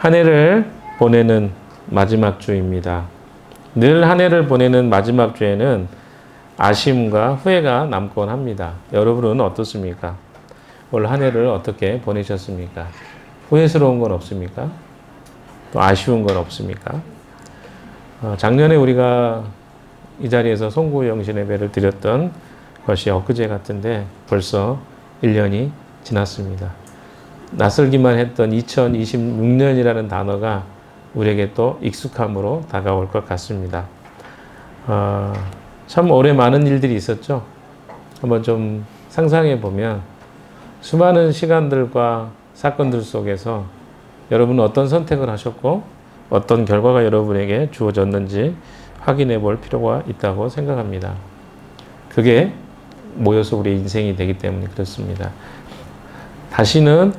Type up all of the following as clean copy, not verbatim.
한 해를 보내는 마지막 주입니다. 늘 한 해를 보내는 마지막 주에는 아쉬움과 후회가 남곤 합니다. 여러분은 어떻습니까? 올 한 해를 어떻게 보내셨습니까? 후회스러운 건 없습니까? 또 아쉬운 건 없습니까? 작년에 우리가 이 자리에서 송구 영신 예배를 드렸던 것이 엊그제 같은데 벌써 1년이 지났습니다. 낯설기만 했던 2026년이라는 단어가 우리에게 또 익숙함으로 다가올 것 같습니다. 참 올해 많은 일들이 있었죠. 한번 좀 상상해 보면 수많은 시간들과 사건들 속에서 여러분은 어떤 선택을 하셨고 어떤 결과가 여러분에게 주어졌는지 확인해 볼 필요가 있다고 생각합니다. 그게 모여서 우리의 인생이 되기 때문에 그렇습니다. 다시는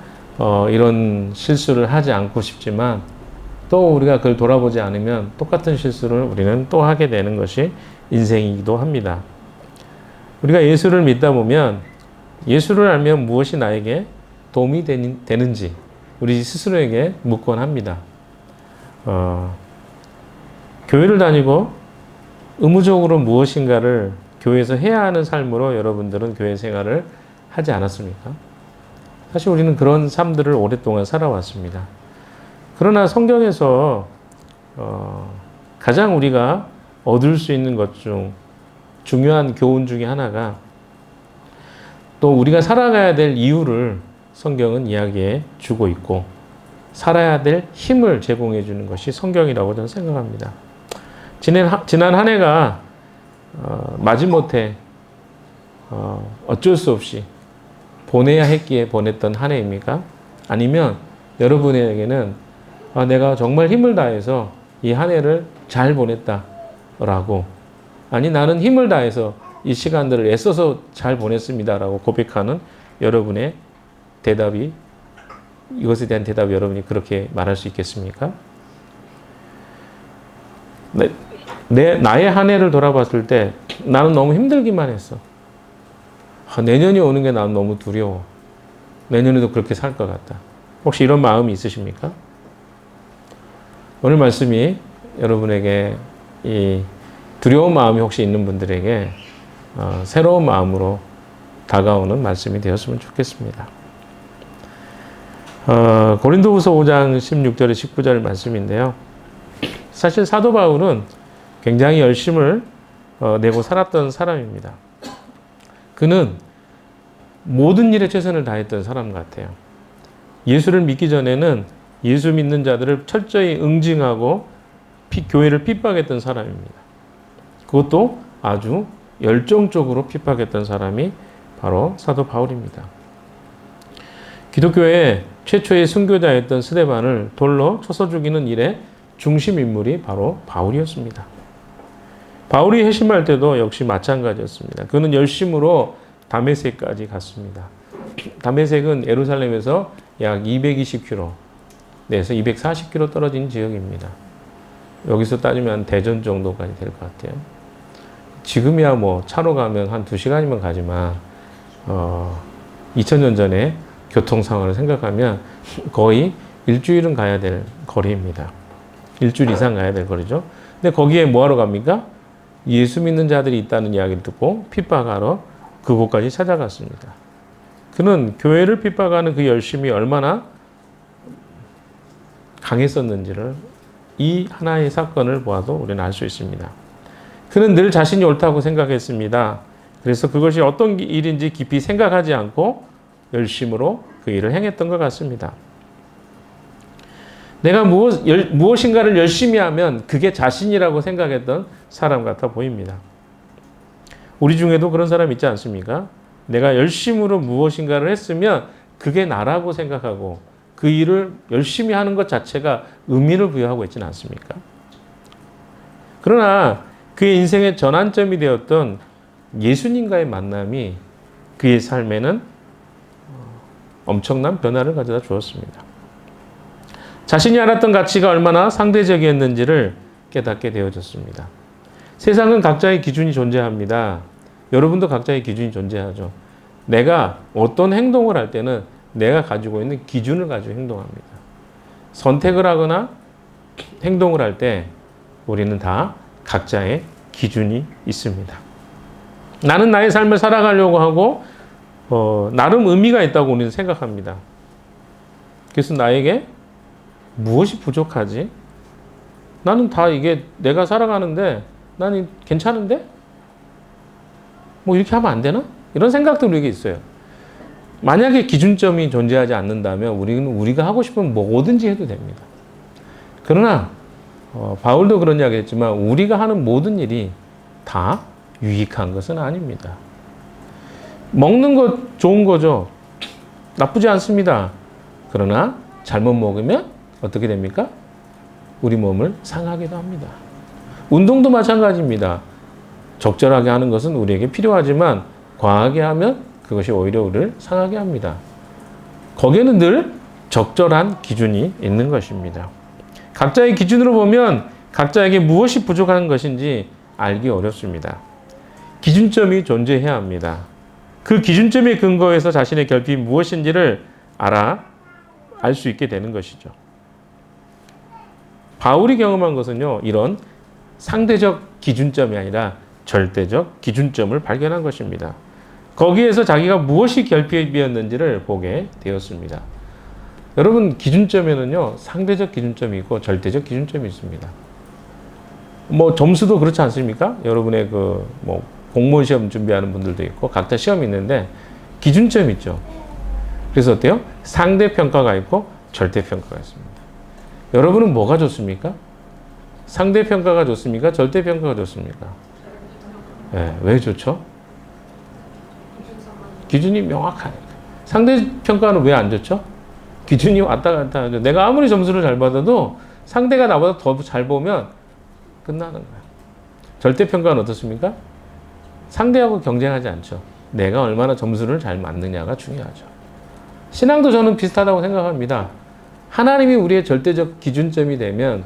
이런 실수를 하지 않고 싶지만 또 우리가 그걸 돌아보지 않으면 똑같은 실수를 우리는 또 하게 되는 것이 인생이기도 합니다. 우리가 예수를 믿다 보면 예수를 알면 무엇이 나에게 도움이 되는지 우리 스스로에게 묻곤 합니다. 교회를 다니고 의무적으로 무엇인가를 교회에서 해야 하는 삶으로 여러분들은 교회 생활을 하지 않았습니까? 사실 우리는 그런 삶들을 오랫동안 살아왔습니다. 그러나 성경에서 가장 우리가 얻을 수 있는 것 중 중요한 교훈 중에 하나가 또 우리가 살아가야 될 이유를 성경은 이야기해 주고 있고 살아야 될 힘을 제공해 주는 것이 성경이라고 저는 생각합니다. 지난 한 해가 마지못해 어쩔 수 없이 보내야 했기에 보냈던 한 해입니까? 아니면 여러분에게는 내가 정말 힘을 다해서 이 한 해를 잘 보냈다라고 아니 나는 힘을 다해서 이 시간들을 애써서 잘 보냈습니다라고 고백하는 여러분의 대답이 이것에 대한 대답이 여러분이 그렇게 말할 수 있겠습니까? 나의 한 해를 돌아봤을 때 나는 너무 힘들기만 했어. 내년이 오는 게 나는 너무 두려워. 내년에도 그렇게 살 것 같다. 혹시 이런 마음이 있으십니까? 오늘 말씀이 여러분에게 이 두려운 마음이 혹시 있는 분들에게 새로운 마음으로 다가오는 말씀이 되었으면 좋겠습니다. 고린도후서 5장 16절에 19절 말씀인데요. 사실 사도 바울은 굉장히 열심을 내고 살았던 사람입니다. 그는 모든 일에 최선을 다했던 사람 같아요. 예수를 믿기 전에는 예수 믿는 자들을 철저히 응징하고 교회를 핍박했던 사람입니다. 그것도 아주 열정적으로 핍박했던 사람이 바로 사도 바울입니다. 기독교의 최초의 순교자였던 스데반을 돌로 쳐서 죽이는 일의 중심 인물이 바로 바울이었습니다. 바울이 회심할 때도 역시 마찬가지였습니다. 그는 열심으로 다메섹까지 갔습니다. 다메섹은 예루살렘에서 약 220km 내에서 240km 떨어진 지역입니다. 여기서 따지면 대전 정도까지 될 것 같아요. 지금이야 뭐 차로 가면 한 2시간이면 가지만 2000년 전에 교통 상황을 생각하면 거의 일주일은 가야 될 거리입니다. 일주일 이상 가야 될 거리죠. 근데 거기에 뭐하러 갑니까? 예수 믿는 자들이 있다는 이야기를 듣고 핍박하러 그곳까지 찾아갔습니다. 그는 교회를 핍박하는 그 열심이 얼마나 강했었는지를 이 하나의 사건을 보아도 우리는 알 수 있습니다. 그는 늘 자신이 옳다고 생각했습니다. 그래서 그것이 어떤 일인지 깊이 생각하지 않고 열심으로 그 일을 행했던 것 같습니다. 내가 무엇인가를 열심히 하면 그게 자신이라고 생각했던 사람 같아 보입니다. 우리 중에도 그런 사람 있지 않습니까? 내가 열심으로 무엇인가를 했으면 그게 나라고 생각하고 그 일을 열심히 하는 것 자체가 의미를 부여하고 있지는 않습니까? 그러나 그의 인생의 전환점이 되었던 예수님과의 만남이 그의 삶에는 엄청난 변화를 가져다 주었습니다. 자신이 알았던 가치가 얼마나 상대적이었는지를 깨닫게 되어졌습니다. 세상은 각자의 기준이 존재합니다. 여러분도 각자의 기준이 존재하죠. 내가 어떤 행동을 할 때는 내가 가지고 있는 기준을 가지고 행동합니다. 선택을 하거나 행동을 할 때 우리는 다 각자의 기준이 있습니다. 나는 나의 삶을 살아가려고 하고 나름 의미가 있다고 우리는 생각합니다. 그래서 나에게 무엇이 부족하지? 나는 다 이게 내가 살아가는데 나는 괜찮은데? 뭐 이렇게 하면 안 되나? 이런 생각도 우리에게 있어요. 만약에 기준점이 존재하지 않는다면 우리는 우리가 하고 싶은 뭐든지 해도 됩니다. 그러나 바울도 그런 이야기 했지만 우리가 하는 모든 일이 다 유익한 것은 아닙니다. 먹는 것 좋은 거죠. 나쁘지 않습니다. 그러나 잘못 먹으면 어떻게 됩니까? 우리 몸을 상하기도 합니다. 운동도 마찬가지입니다. 적절하게 하는 것은 우리에게 필요하지만 과하게 하면 그것이 오히려 우리를 상하게 합니다. 거기에는 늘 적절한 기준이 있는 것입니다. 각자의 기준으로 보면 각자에게 무엇이 부족한 것인지 알기 어렵습니다. 기준점이 존재해야 합니다. 그 기준점에 근거해서 자신의 결핍이 무엇인지를 알 수 있게 되는 것이죠. 바울이 경험한 것은요, 이런 상대적 기준점이 아니라 절대적 기준점을 발견한 것입니다. 거기에서 자기가 무엇이 결핍이었는지를 보게 되었습니다. 여러분, 기준점에는요, 상대적 기준점이 있고 절대적 기준점이 있습니다. 뭐 점수도 그렇지 않습니까? 여러분의 공무원 시험 준비하는 분들도 있고 각자 시험이 있는데 기준점이 있죠. 그래서 어때요? 상대 평가가 있고 절대 평가가 있습니다. 여러분은 뭐가 좋습니까? 상대 평가가 좋습니까? 절대 평가가 좋습니까? 네, 왜 좋죠? 기준이 명확하니까. 상대 평가는 왜 안 좋죠? 기준이 왔다 갔다 하죠. 내가 아무리 점수를 잘 받아도 상대가 나보다 더 잘 보면 끝나는 거야. 절대 평가는 어떻습니까? 상대하고 경쟁하지 않죠. 내가 얼마나 점수를 잘 맞느냐가 중요하죠. 신앙도 저는 비슷하다고 생각합니다. 하나님이 우리의 절대적 기준점이 되면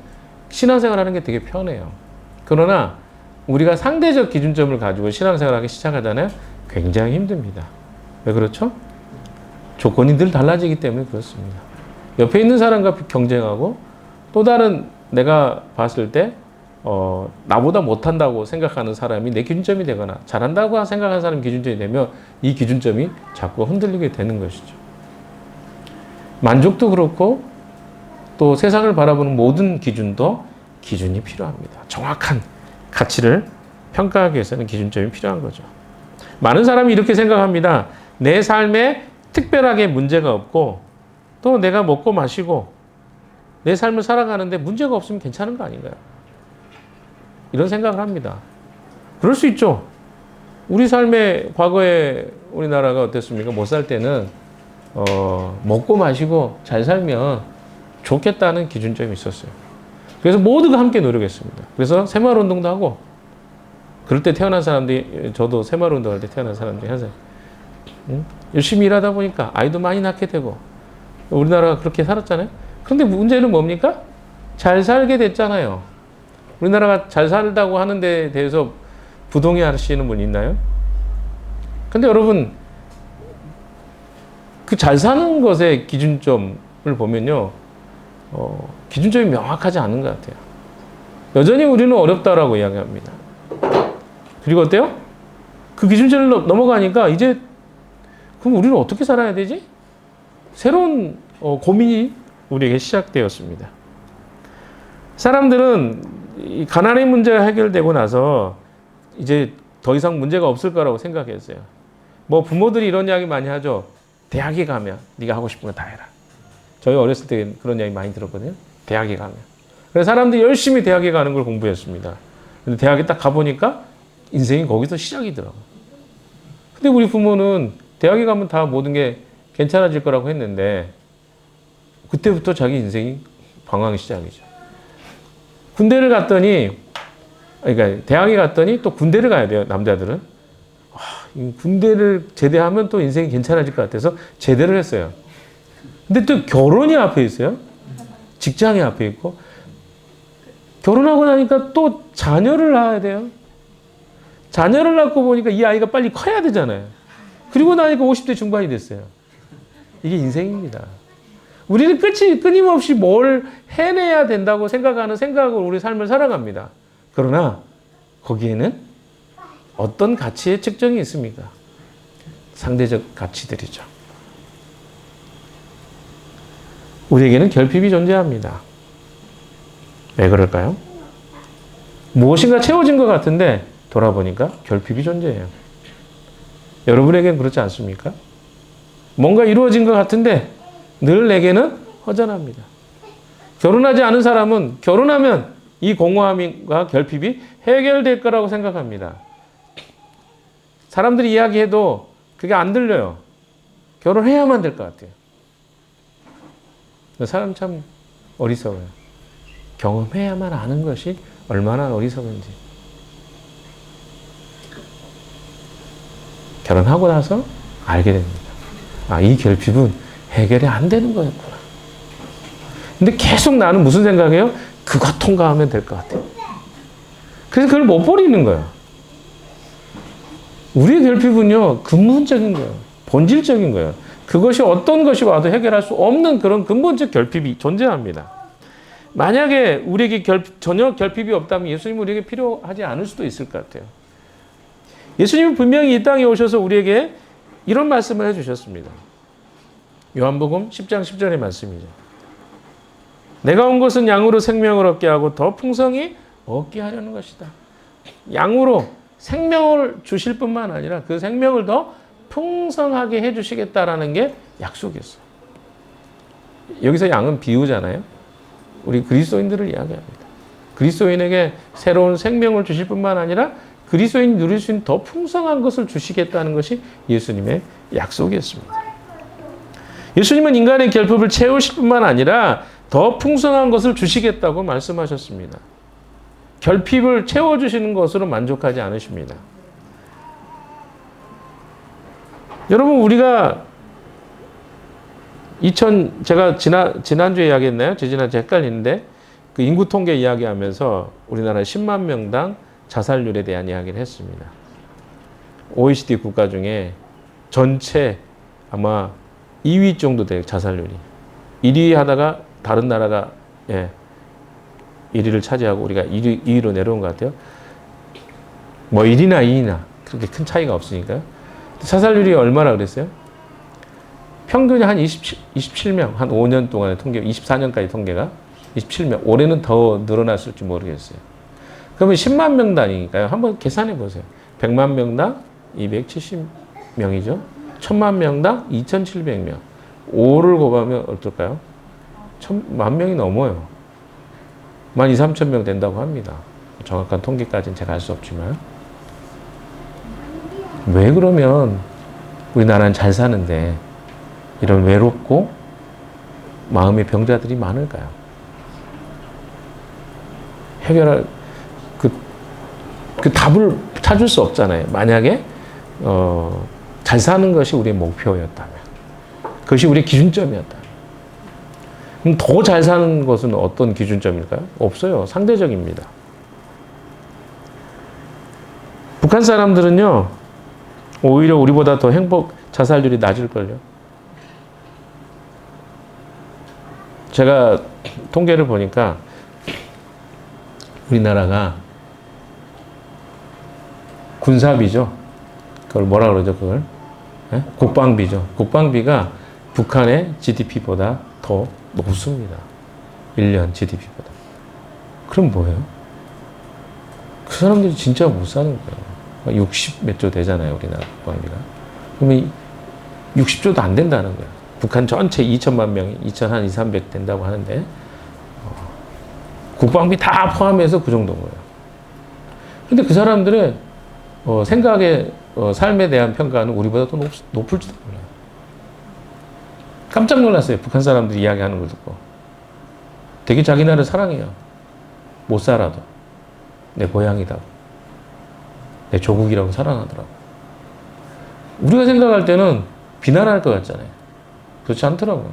신앙생활하는 게 되게 편해요. 그러나 우리가 상대적 기준점을 가지고 신앙생활하기 시작하잖아요. 굉장히 힘듭니다. 왜 그렇죠? 조건이 늘 달라지기 때문에 그렇습니다. 옆에 있는 사람과 경쟁하고 또 다른 내가 봤을 때 나보다 못한다고 생각하는 사람이 내 기준점이 되거나 잘한다고 생각하는 사람이 기준점이 되면 이 기준점이 자꾸 흔들리게 되는 것이죠. 만족도 그렇고 또 세상을 바라보는 모든 기준도 기준이 필요합니다. 정확한 가치를 평가하기 위해서는 기준점이 필요한 거죠. 많은 사람이 이렇게 생각합니다. 내 삶에 특별하게 문제가 없고 또 내가 먹고 마시고 내 삶을 살아가는데 문제가 없으면 괜찮은 거 아닌가요? 이런 생각을 합니다. 그럴 수 있죠. 우리 삶의 과거에 우리나라가 어땠습니까? 못 살 때는 먹고 마시고 잘 살면 좋겠다는 기준점이 있었어요. 그래서 모두가 함께 노력했습니다. 그래서 새마을운동도 하고 그럴 때 태어난 사람들이 저도 새마을운동할 때 태어난 사람들이 항상 열심히 일하다 보니까 아이도 많이 낳게 되고 우리나라가 그렇게 살았잖아요. 그런데 문제는 뭡니까? 잘 살게 됐잖아요. 우리나라가 잘 살다고 하는 데 대해서 부동의하시는 분 있나요? 근데 여러분 그 잘 사는 것의 기준점을 보면요, 기준점이 명확하지 않은 것 같아요. 여전히 우리는 어렵다라고 이야기합니다. 그리고 어때요? 그 기준점을 넘어가니까 이제 그럼 우리는 어떻게 살아야 되지? 새로운 고민이 우리에게 시작되었습니다. 사람들은 이 가난의 문제가 해결되고 나서 이제 더 이상 문제가 없을 거라고 생각했어요. 뭐 부모들이 이런 이야기 많이 하죠. 대학에 가면 네가 하고 싶은 거 다 해라. 저희 어렸을 때 그런 이야기 많이 들었거든요. 대학에 가면. 그래서 사람들이 열심히 대학에 가는 걸 공부했습니다. 근데 대학에 딱 가보니까 인생이 거기서 시작이더라고요. 근데 우리 부모는 대학에 가면 다 모든 게 괜찮아질 거라고 했는데 그때부터 자기 인생이 방황의 시작이죠. 군대를 갔더니, 그러니까 대학에 갔더니 또 군대를 가야 돼요, 남자들은. 군대를 제대하면 또 인생이 괜찮아질 것 같아서 제대를 했어요. 근데 또 결혼이 앞에 있어요. 직장이 앞에 있고. 결혼하고 나니까 또 자녀를 낳아야 돼요. 자녀를 낳고 보니까 이 아이가 빨리 커야 되잖아요. 그리고 나니까 50대 중반이 됐어요. 이게 인생입니다. 우리는 끊임없이 뭘 해내야 된다고 생각하는 생각으로 우리 삶을 살아갑니다. 그러나 거기에는 어떤 가치의 측정이 있습니까? 상대적 가치들이죠. 우리에게는 결핍이 존재합니다. 왜 그럴까요? 무엇인가 채워진 것 같은데 돌아보니까 결핍이 존재해요. 여러분에게는 그렇지 않습니까? 뭔가 이루어진 것 같은데 늘 내게는 허전합니다. 결혼하지 않은 사람은 결혼하면 이 공허함과 결핍이 해결될 거라고 생각합니다. 사람들이 이야기해도 그게 안 들려요. 결혼해야만 될 것 같아요. 사람 참 어리석어요. 경험해야만 아는 것이 얼마나 어리석은지. 결혼하고 나서 알게 됩니다. 아, 이 결핍은 해결이 안 되는 거였구나. 근데 계속 나는 무슨 생각해요? 그거 통과하면 될 것 같아요. 그래서 그걸 못 버리는 거예요. 우리의 결핍은요, 근본적인 거예요. 본질적인 거예요. 그것이 어떤 것이 와도 해결할 수 없는 그런 근본적 결핍이 존재합니다. 만약에 우리에게 전혀 결핍이 없다면 예수님은 우리에게 필요하지 않을 수도 있을 것 같아요. 예수님은 분명히 이 땅에 오셔서 우리에게 이런 말씀을 해주셨습니다. 요한복음 10장 10절의 말씀이죠. 내가 온 것은 양으로 생명을 얻게 하고 더 풍성히 얻게 하려는 것이다. 양으로 생명을 주실 뿐만 아니라 그 생명을 더 풍성하게 해주시겠다라는 게 약속이었어요. 여기서 양은 비유잖아요. 우리 그리스도인들을 이야기합니다. 그리스도인에게 새로운 생명을 주실 뿐만 아니라 그리스도인이 누릴 수 있는 더 풍성한 것을 주시겠다는 것이 예수님의 약속이었습니다. 예수님은 인간의 결핍을 채우실 뿐만 아니라 더 풍성한 것을 주시겠다고 말씀하셨습니다. 결핍을 채워주시는 것으로 만족하지 않으십니다. 여러분, 우리가 제가 지난주에 이야기했나요? 지난주에 헷갈리는데, 그 인구 통계 이야기하면서 우리나라 10만 명당 자살률에 대한 이야기를 했습니다. OECD 국가 중에 전체 아마 2위 정도 돼요, 자살률이. 1위 하다가 다른 나라가 1위를 차지하고 우리가 2위로 내려온 것 같아요. 뭐 1위나 2위나 그렇게 큰 차이가 없으니까요. 자살률이 얼마나 그랬어요? 평균이 한 27명, 한 5년 동안의 통계, 24년까지 통계가 27명. 올해는 더 늘어났을지 모르겠어요. 그러면 10만 명 단위니까요. 한번 계산해 보세요. 100만 명당 270명이죠. 1000만 명당 2700명. 5를 곱하면 어떨까요? 1000만 명이 넘어요. 12,000명 된다고 합니다. 정확한 통계까지는 제가 알 수 없지만. 왜 그러면 우리나라는 잘 사는데 이런 외롭고 마음의 병자들이 많을까요? 해결할 그 답을 찾을 수 없잖아요. 만약에 잘 사는 것이 우리의 목표였다면, 그것이 우리의 기준점이었다면, 그럼 더 잘 사는 것은 어떤 기준점일까요? 없어요. 상대적입니다. 북한 사람들은요, 오히려 우리보다 더 자살률이 낮을걸요. 제가 통계를 보니까 우리나라가 군사비죠. 그걸 뭐라 그러죠, 그걸? 네? 국방비죠. 국방비가 북한의 GDP보다 더 높습니다. 1년 GDP보다. 그럼 뭐예요? 그 사람들이 진짜 못 사는 거예요. 60 몇 조 되잖아요, 우리나라 국방비가. 그러면 60조도 안 된다는 거예요. 북한 전체 2천만 명이 2천 2,300 된다고 하는데 국방비 다 포함해서 그 정도인 거예요. 근데 그 사람들의 생각의 삶에 대한 평가는 우리보다 더 높을지도 몰라요. 깜짝 놀랐어요. 북한 사람들이 이야기하는 걸 듣고. 되게 자기 나라를 사랑해요. 못 살아도. 내 고향이다. 내 조국이라고 사랑하더라고. 우리가 생각할 때는 비난할 것 같잖아요. 그렇지 않더라고요.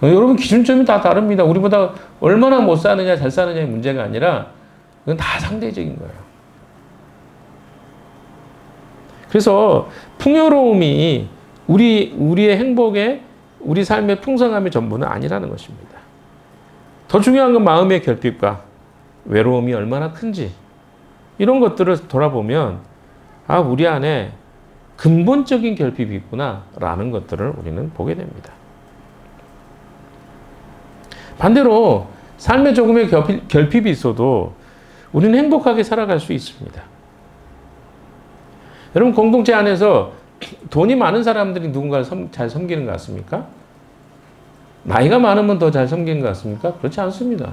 여러분, 기준점이 다 다릅니다. 우리보다 얼마나 못 사느냐, 잘 사느냐의 문제가 아니라 그건 다 상대적인 거예요. 그래서 풍요로움이 우리의 행복의 우리 삶의 풍성함의 전부는 아니라는 것입니다. 더 중요한 건 마음의 결핍과 외로움이 얼마나 큰지 이런 것들을 돌아보면 우리 안에 근본적인 결핍이 있구나라는 것들을 우리는 보게 됩니다. 반대로 삶에 조금의 결핍이 있어도 우리는 행복하게 살아갈 수 있습니다. 여러분 공동체 안에서 돈이 많은 사람들이 누군가를 잘 섬기는 것 같습니까? 나이가 많으면 더 잘 섬기는 것 같습니까? 그렇지 않습니다.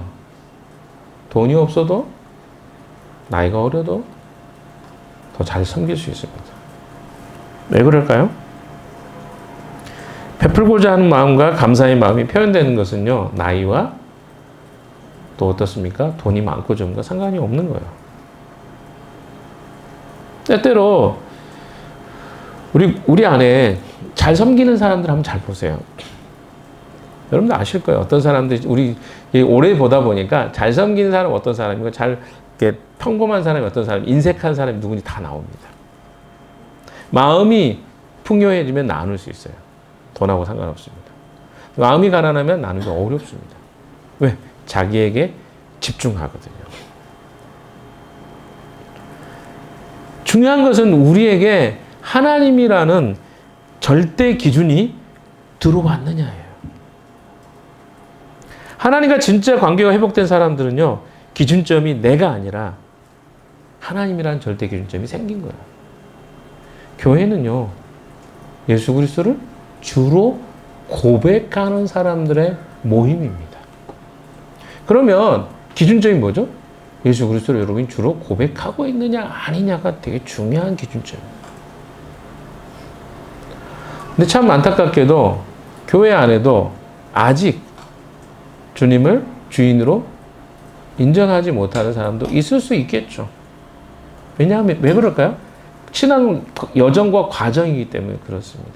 돈이 없어도 나이가 어려도 더 잘 섬길 수 있습니다. 왜 그럴까요? 베풀고자 하는 마음과 감사의 마음이 표현되는 것은요, 나이와 또 어떻습니까? 돈이 많고 적은과 상관이 없는 거예요. 때때로 우리 안에 잘 섬기는 사람들 한번 잘 보세요. 여러분들 아실 거예요. 어떤 사람들이 우리 오래 보다 보니까 잘 섬기는 사람 어떤 사람이고 잘 이렇게 평범한 사람이 어떤 사람, 인색한 사람이 누군지 다 나옵니다. 마음이 풍요해지면 나눌 수 있어요. 돈하고 상관없습니다. 마음이 가난하면 나누기 어렵습니다. 왜? 자기에게 집중하거든요. 중요한 것은 우리에게 하나님이라는 절대 기준이 들어왔느냐예요. 하나님과 진짜 관계가 회복된 사람들은요, 기준점이 내가 아니라 하나님이라는 절대 기준점이 생긴 거예요. 교회는요, 예수 그리스도를 주로 고백하는 사람들의 모임입니다. 그러면 기준점이 뭐죠? 예수 그리스도를 여러분이 주로 고백하고 있느냐 아니냐가 되게 중요한 기준점이에요. 근데 참 안타깝게도 교회 안에도 아직 주님을 주인으로 인정하지 못하는 사람도 있을 수 있겠죠. 왜냐하면 왜 그럴까요? 신앙은 여정과 과정이기 때문에 그렇습니다.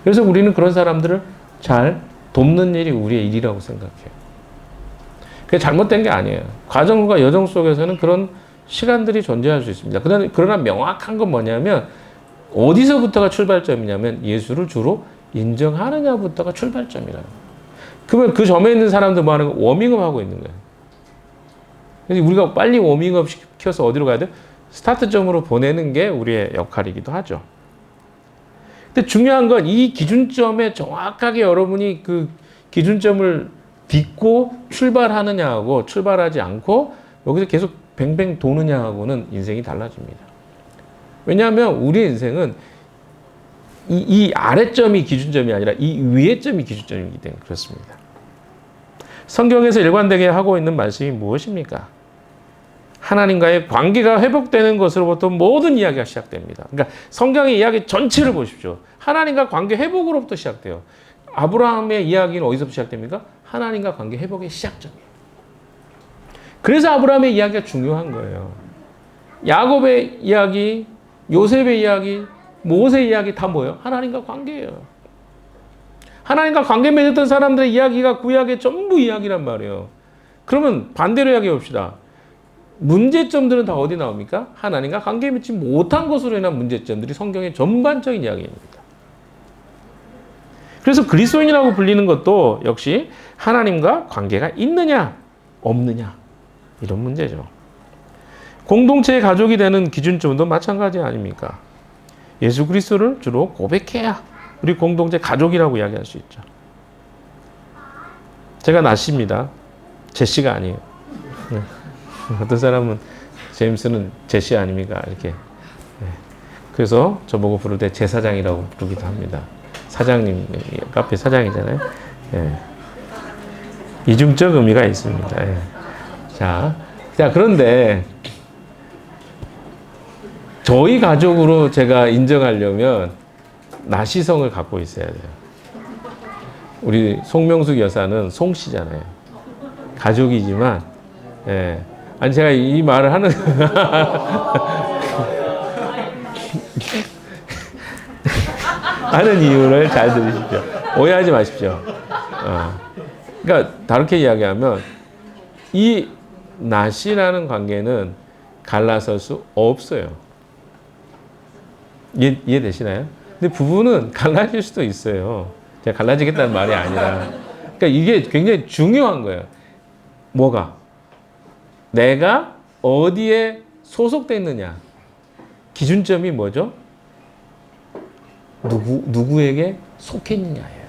그래서 우리는 그런 사람들을 잘 돕는 일이 우리의 일이라고 생각해요. 그게 잘못된 게 아니에요. 과정과 여정 속에서는 그런 시간들이 존재할 수 있습니다. 그러나 명확한 건 뭐냐면 어디서부터가 출발점이냐면 예수를 주로 인정하느냐부터가 출발점이라는 거예요. 그러면 그 점에 있는 사람들 뭐 하는 거? 워밍업 하고 있는 거예요. 그래서 우리가 빨리 워밍업 시켜서 어디로 가야 돼? 스타트점으로 보내는 게 우리의 역할이기도 하죠. 근데 중요한 건 이 기준점에 정확하게 여러분이 그 기준점을 딛고 출발하느냐하고 출발하지 않고 여기서 계속 뱅뱅 도느냐하고는 인생이 달라집니다. 왜냐하면 우리의 인생은 이 아래점이 기준점이 아니라 이 위의 점이 기준점이기 때문에 그렇습니다. 성경에서 일관되게 하고 있는 말씀이 무엇입니까? 하나님과의 관계가 회복되는 것으로부터 모든 이야기가 시작됩니다. 그러니까 성경의 이야기 전체를 보십시오. 하나님과 관계 회복으로부터 시작돼요. 아브라함의 이야기는 어디서부터 시작됩니까? 하나님과 관계 회복의 시작점이에요. 그래서 아브라함의 이야기가 중요한 거예요. 야곱의 이야기, 요셉의 이야기, 모세의 이야기 다 뭐예요? 하나님과 관계예요. 하나님과 관계 맺었던 사람들의 이야기가 구약의 전부 이야기란 말이에요. 그러면 반대로 이야기해 봅시다. 문제점들은 다 어디 나옵니까? 하나님과 관계 맺지 못한 것으로 인한 문제점들이 성경의 전반적인 이야기입니다. 그래서 그리스도인이라고 불리는 것도 역시 하나님과 관계가 있느냐, 없느냐 이런 문제죠. 공동체의 가족이 되는 기준점도 마찬가지 아닙니까? 예수 그리스도를 주로 고백해야 우리 공동체 가족이라고 이야기할 수 있죠. 제가 나씨입니다. 제씨가 아니에요. 어떤 사람은 제임스는 제씨 아닙니까? 이렇게. 그래서 저보고 부를 때 제사장이라고 부르기도 합니다. 사장님, 카페 사장이잖아요. 이중적 의미가 있습니다. 자, 그런데 저희 가족으로 제가 인정하려면 나시성을 갖고 있어야 돼요. 우리 송명숙 여사는 송씨잖아요. 가족이지만, 아니, 제가 이 말을 하는, 하는 이유를 잘 들으십시오. 오해하지 마십시오. 그러니까, 다르게 이야기하면, 이 나시라는 관계는 갈라설 수 없어요. 이해되시나요? 근데 부부는 갈라질 수도 있어요. 제가 갈라지겠다는 말이 아니라. 그러니까 이게 굉장히 중요한 거예요. 뭐가? 내가 어디에 소속돼 있느냐. 기준점이 뭐죠? 누구에게 속해 있느냐예요.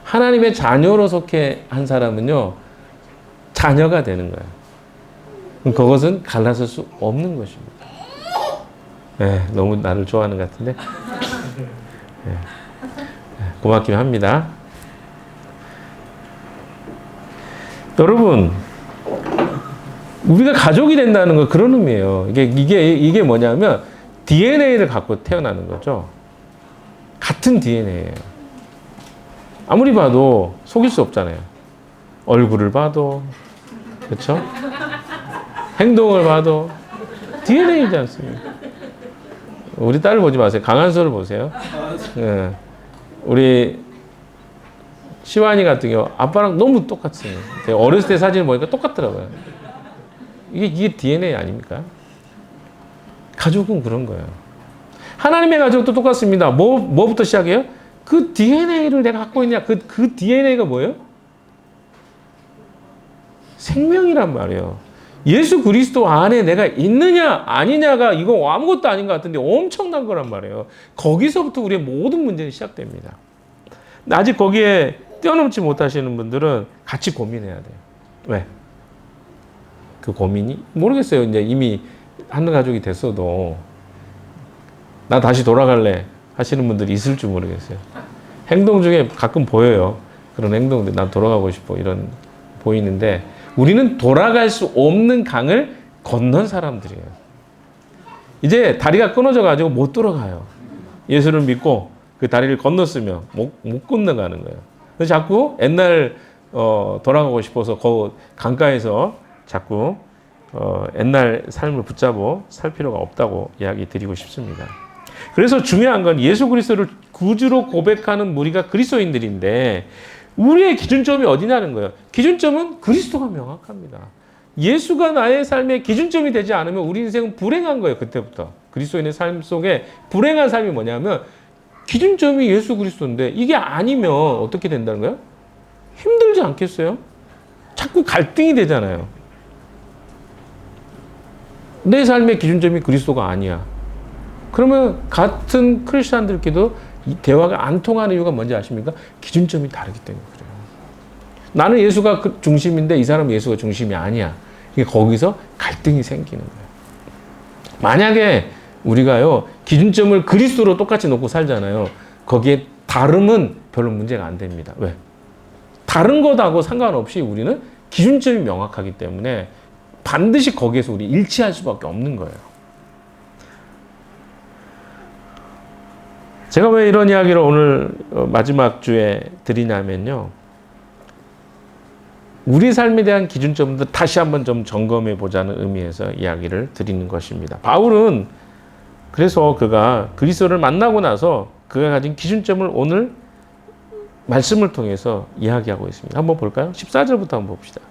하나님의 자녀로 속해 한 사람은요, 자녀가 되는 거예요. 그것은 갈라설 수 없는 것입니다. 네, 너무 나를 좋아하는 것 같은데. 네, 고맙긴 합니다. 여러분, 우리가 가족이 된다는 건 그런 의미예요. 이게 뭐냐면 DNA를 갖고 태어나는 거죠. 같은 DNA예요. 아무리 봐도 속일 수 없잖아요. 얼굴을 봐도, 그렇죠? 행동을 봐도 DNA이지 않습니까? 우리 딸을 보지 마세요. 강한솔을 보세요. 예. 우리 시완이 같은 경우 아빠랑 너무 똑같아요. 어렸을 때 사진을 보니까 똑같더라고요. 이게 DNA 아닙니까? 가족은 그런 거예요. 하나님의 가족도 똑같습니다. 뭐부터 시작해요? 그 DNA를 내가 갖고 있냐? 그 DNA가 뭐예요? 생명이란 말이에요. 예수 그리스도 안에 내가 있느냐 아니냐가 이거 아무것도 아닌 것 같은데 엄청난 거란 말이에요. 거기서부터 우리의 모든 문제는 시작됩니다. 아직 거기에 뛰어넘지 못하시는 분들은 같이 고민해야 돼요. 왜? 그 고민이? 모르겠어요. 이제 이미 한 가족이 됐어도 나 다시 돌아갈래 하시는 분들이 있을 줄 모르겠어요. 행동 중에 가끔 보여요. 그런 행동들. 난 돌아가고 싶어. 이런 보이는데 우리는 돌아갈 수 없는 강을 건넌 사람들이에요. 이제 다리가 끊어져 가지고 못 돌아가요. 예수를 믿고 그 다리를 건넜으면 못 건너가는 거예요. 그래서 자꾸 옛날 돌아가고 싶어서 그 강가에서 자꾸 옛날 삶을 붙잡고 살 필요가 없다고 이야기 드리고 싶습니다. 그래서 중요한 건 예수 그리스도를 구주로 고백하는 무리가 그리스도인들인데 우리의 기준점이 어디냐는 거예요. 기준점은 그리스도가 명확합니다. 예수가 나의 삶의 기준점이 되지 않으면 우리 인생은 불행한 거예요. 그때부터. 그리스도인의 삶 속에 불행한 삶이 뭐냐면 기준점이 예수 그리스도인데 이게 아니면 어떻게 된다는 거예요? 힘들지 않겠어요? 자꾸 갈등이 되잖아요. 내 삶의 기준점이 그리스도가 아니야. 그러면 같은 크리스찬들끼리도 이 대화가 안 통하는 이유가 뭔지 아십니까? 기준점이 다르기 때문에 그래요. 나는 예수가 중심인데 이 사람은 예수가 중심이 아니야. 거기서 갈등이 생기는 거예요. 만약에 우리가요 기준점을 그리스도로 똑같이 놓고 살잖아요. 거기에 다름은 별로 문제가 안 됩니다. 왜? 다른 것하고 상관없이 우리는 기준점이 명확하기 때문에 반드시 거기에서 우리 일치할 수밖에 없는 거예요. 제가 왜 이런 이야기를 오늘 마지막 주에 드리냐면요. 우리 삶에 대한 기준점도 다시 한번 좀 점검해 보자는 의미에서 이야기를 드리는 것입니다. 바울은 그래서 그가 그리스도를 만나고 나서 그가 가진 기준점을 오늘 말씀을 통해서 이야기하고 있습니다. 한번 볼까요? 14절부터 한번 봅시다.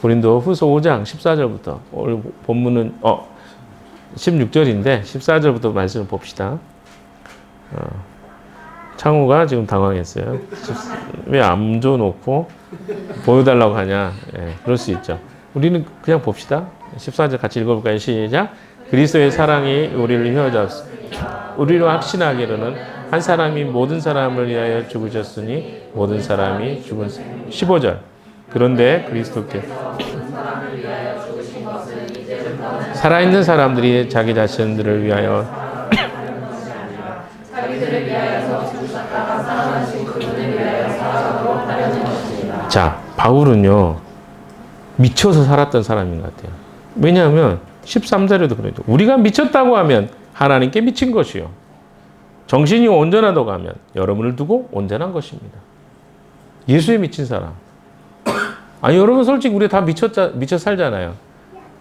고린도 후서 5장 14절부터 오늘 본문은 16절인데 14절부터 말씀을 봅시다. 창우가 지금 당황했어요. 왜 안 줘놓고 보여달라고 하냐. 예, 그럴 수 있죠. 우리는 그냥 봅시다. 14절 같이 읽어볼까요? 시작. 그리스도의 사랑이 우리를 휘어잡습니다. 우리로 확신하기로는 한 사람이 모든 사람을 위하여 죽으셨으니 모든 사람이 죽은 15절. 그런데 그리스도께 살아있는 사람들이 자기 자신들을 위하여 자, 바울은요 미쳐서 살았던 사람인 것 같아요. 왜냐하면 13절에도 그래도 우리가 미쳤다고 하면 하나님께 미친 것이요 정신이 온전하다고 하면 여러분을 두고 온전한 것입니다. 예수에 미친 사람. 아니 여러분 솔직히 우리 다 미쳐 살잖아요.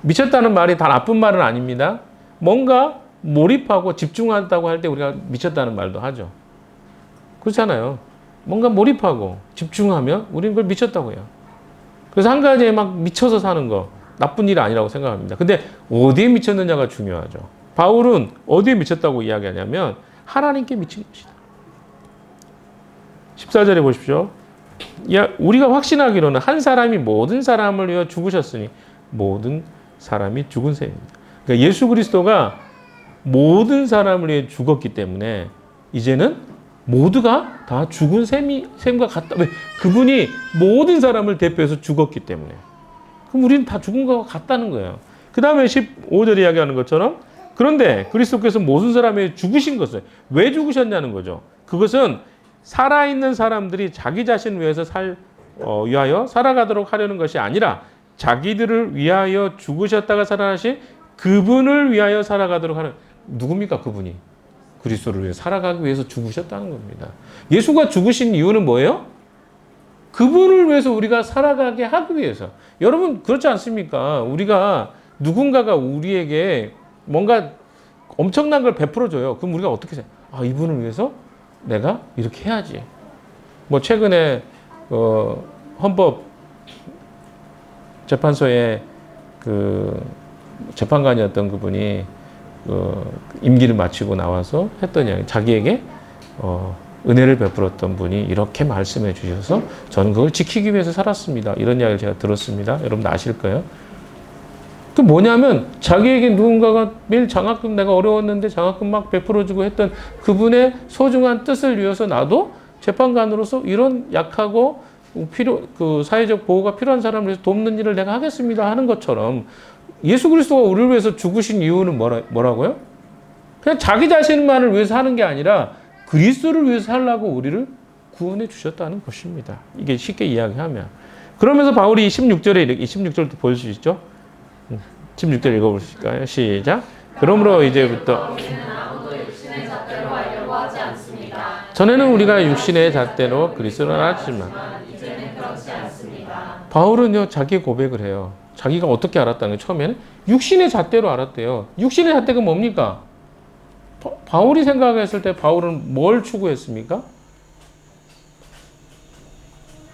미쳤다는 말이 다 나쁜 말은 아닙니다. 뭔가 몰입하고 집중한다고 할 때 우리가 미쳤다는 말도 하죠. 그렇잖아요. 뭔가 몰입하고 집중하면 우리는 그걸 미쳤다고 해요. 그래서 한 가지에 막 미쳐서 사는 거 나쁜 일 아니라고 생각합니다. 근데 어디에 미쳤느냐가 중요하죠. 바울은 어디에 미쳤다고 이야기하냐면 하나님께 미친 것이다. 14절에 보십시오. 야, 우리가 확신하기로는 한 사람이 모든 사람을 위하여 죽으셨으니 모든 사람이 죽은 셈입니다. 그러니까 예수 그리스도가 모든 사람을 위해 죽었기 때문에 이제는 모두가 다 죽은 셈과 같다. 왜? 그분이 모든 사람을 대표해서 죽었기 때문에. 그럼 우리는 다 죽은 것과 같다는 거예요. 그 다음에 15절에 이야기하는 것처럼 그런데 그리스도께서 모든 사람에 죽으신 것을 왜 죽으셨냐는 거죠. 그것은 살아있는 사람들이 자기 자신을 위해서 위하여 살아가도록 하려는 것이 아니라 자기들을 위하여 죽으셨다가 살아나신 그분을 위하여 살아가도록 하는 누굽니까 그분이? 그리스도를 위해 살아가기 위해서 죽으셨다는 겁니다. 예수가 죽으신 이유는 뭐예요? 그분을 위해서 우리가 살아가게 하기 위해서. 여러분 그렇지 않습니까? 우리가 누군가가 우리에게 뭔가 엄청난 걸 베풀어줘요. 그럼 우리가 어떻게 생각해요? 아, 이분을 위해서 내가 이렇게 해야지. 뭐 최근에 헌법 재판소에 그 재판관이었던 그분이 임기를 마치고 나와서 했던 이야기, 자기에게 은혜를 베풀었던 분이 이렇게 말씀해 주셔서 저는 그걸 지키기 위해서 살았습니다. 이런 이야기를 제가 들었습니다. 여러분도 아실 거예요. 그 뭐냐면 자기에게 누군가가 매일 장학금 내가 어려웠는데 장학금 막 베풀어주고 했던 그분의 소중한 뜻을 위해서 나도 재판관으로서 이런 약하고 그 사회적 보호가 필요한 사람을 위해서 돕는 일을 내가 하겠습니다 하는 것처럼 예수 그리스도가 우리를 위해서 죽으신 이유는 뭐라고요? 그냥 자기 자신만을 위해서 하는 게 아니라 그리스도를 위해서 살라고 우리를 구원해 주셨다는 것입니다. 이게 쉽게 이야기하면. 그러면서 바울이 16절도 볼 수 있죠? 16절 읽어보실까요? 시작. 그러므로 이제부터 전에는 우리가 육신의 잣대로 그리스도를 알았지만 바울은요 자기 고백을 해요. 자기가 어떻게 알았다는 게 처음에는 육신의 잣대로 알았대요. 육신의 잣대가 뭡니까? 바울이 생각했을 때 바울은 뭘 추구했습니까?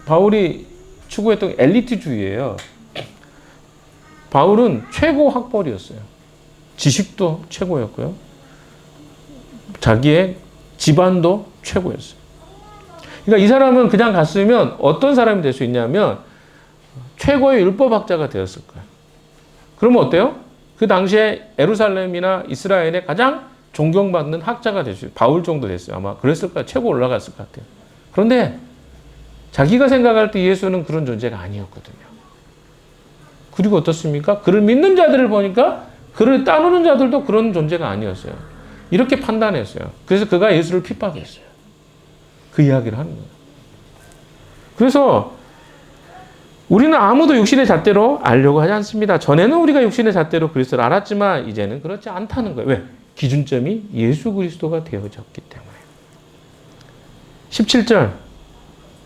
바울이 추구했던 엘리트주의예요. 바울은 최고 학벌이었어요. 지식도 최고였고요. 자기의 집안도 최고였어요. 그러니까 이 사람은 그냥 갔으면 어떤 사람이 될 수 있냐면 최고의 율법학자가 되었을 거예요. 그러면 어때요? 그 당시에 예루살렘이나 이스라엘의 가장 존경받는 학자가 될 수 있어요. 바울 정도 됐어요. 아마 그랬을 거예요. 최고 올라갔을 것 같아요. 그런데 자기가 생각할 때 예수는 그런 존재가 아니었거든요. 그리고 어떻습니까? 그를 믿는 자들을 보니까 그를 따르는 자들도 그런 존재가 아니었어요. 이렇게 판단했어요. 그래서 그가 예수를 핍박했어요. 그 이야기를 하는 거예요. 그래서 우리는 아무도 육신의 잣대로 알려고 하지 않습니다. 전에는 우리가 육신의 잣대로 그리스도를 알았지만 이제는 그렇지 않다는 거예요. 왜? 기준점이 예수 그리스도가 되어졌기 때문에. 17절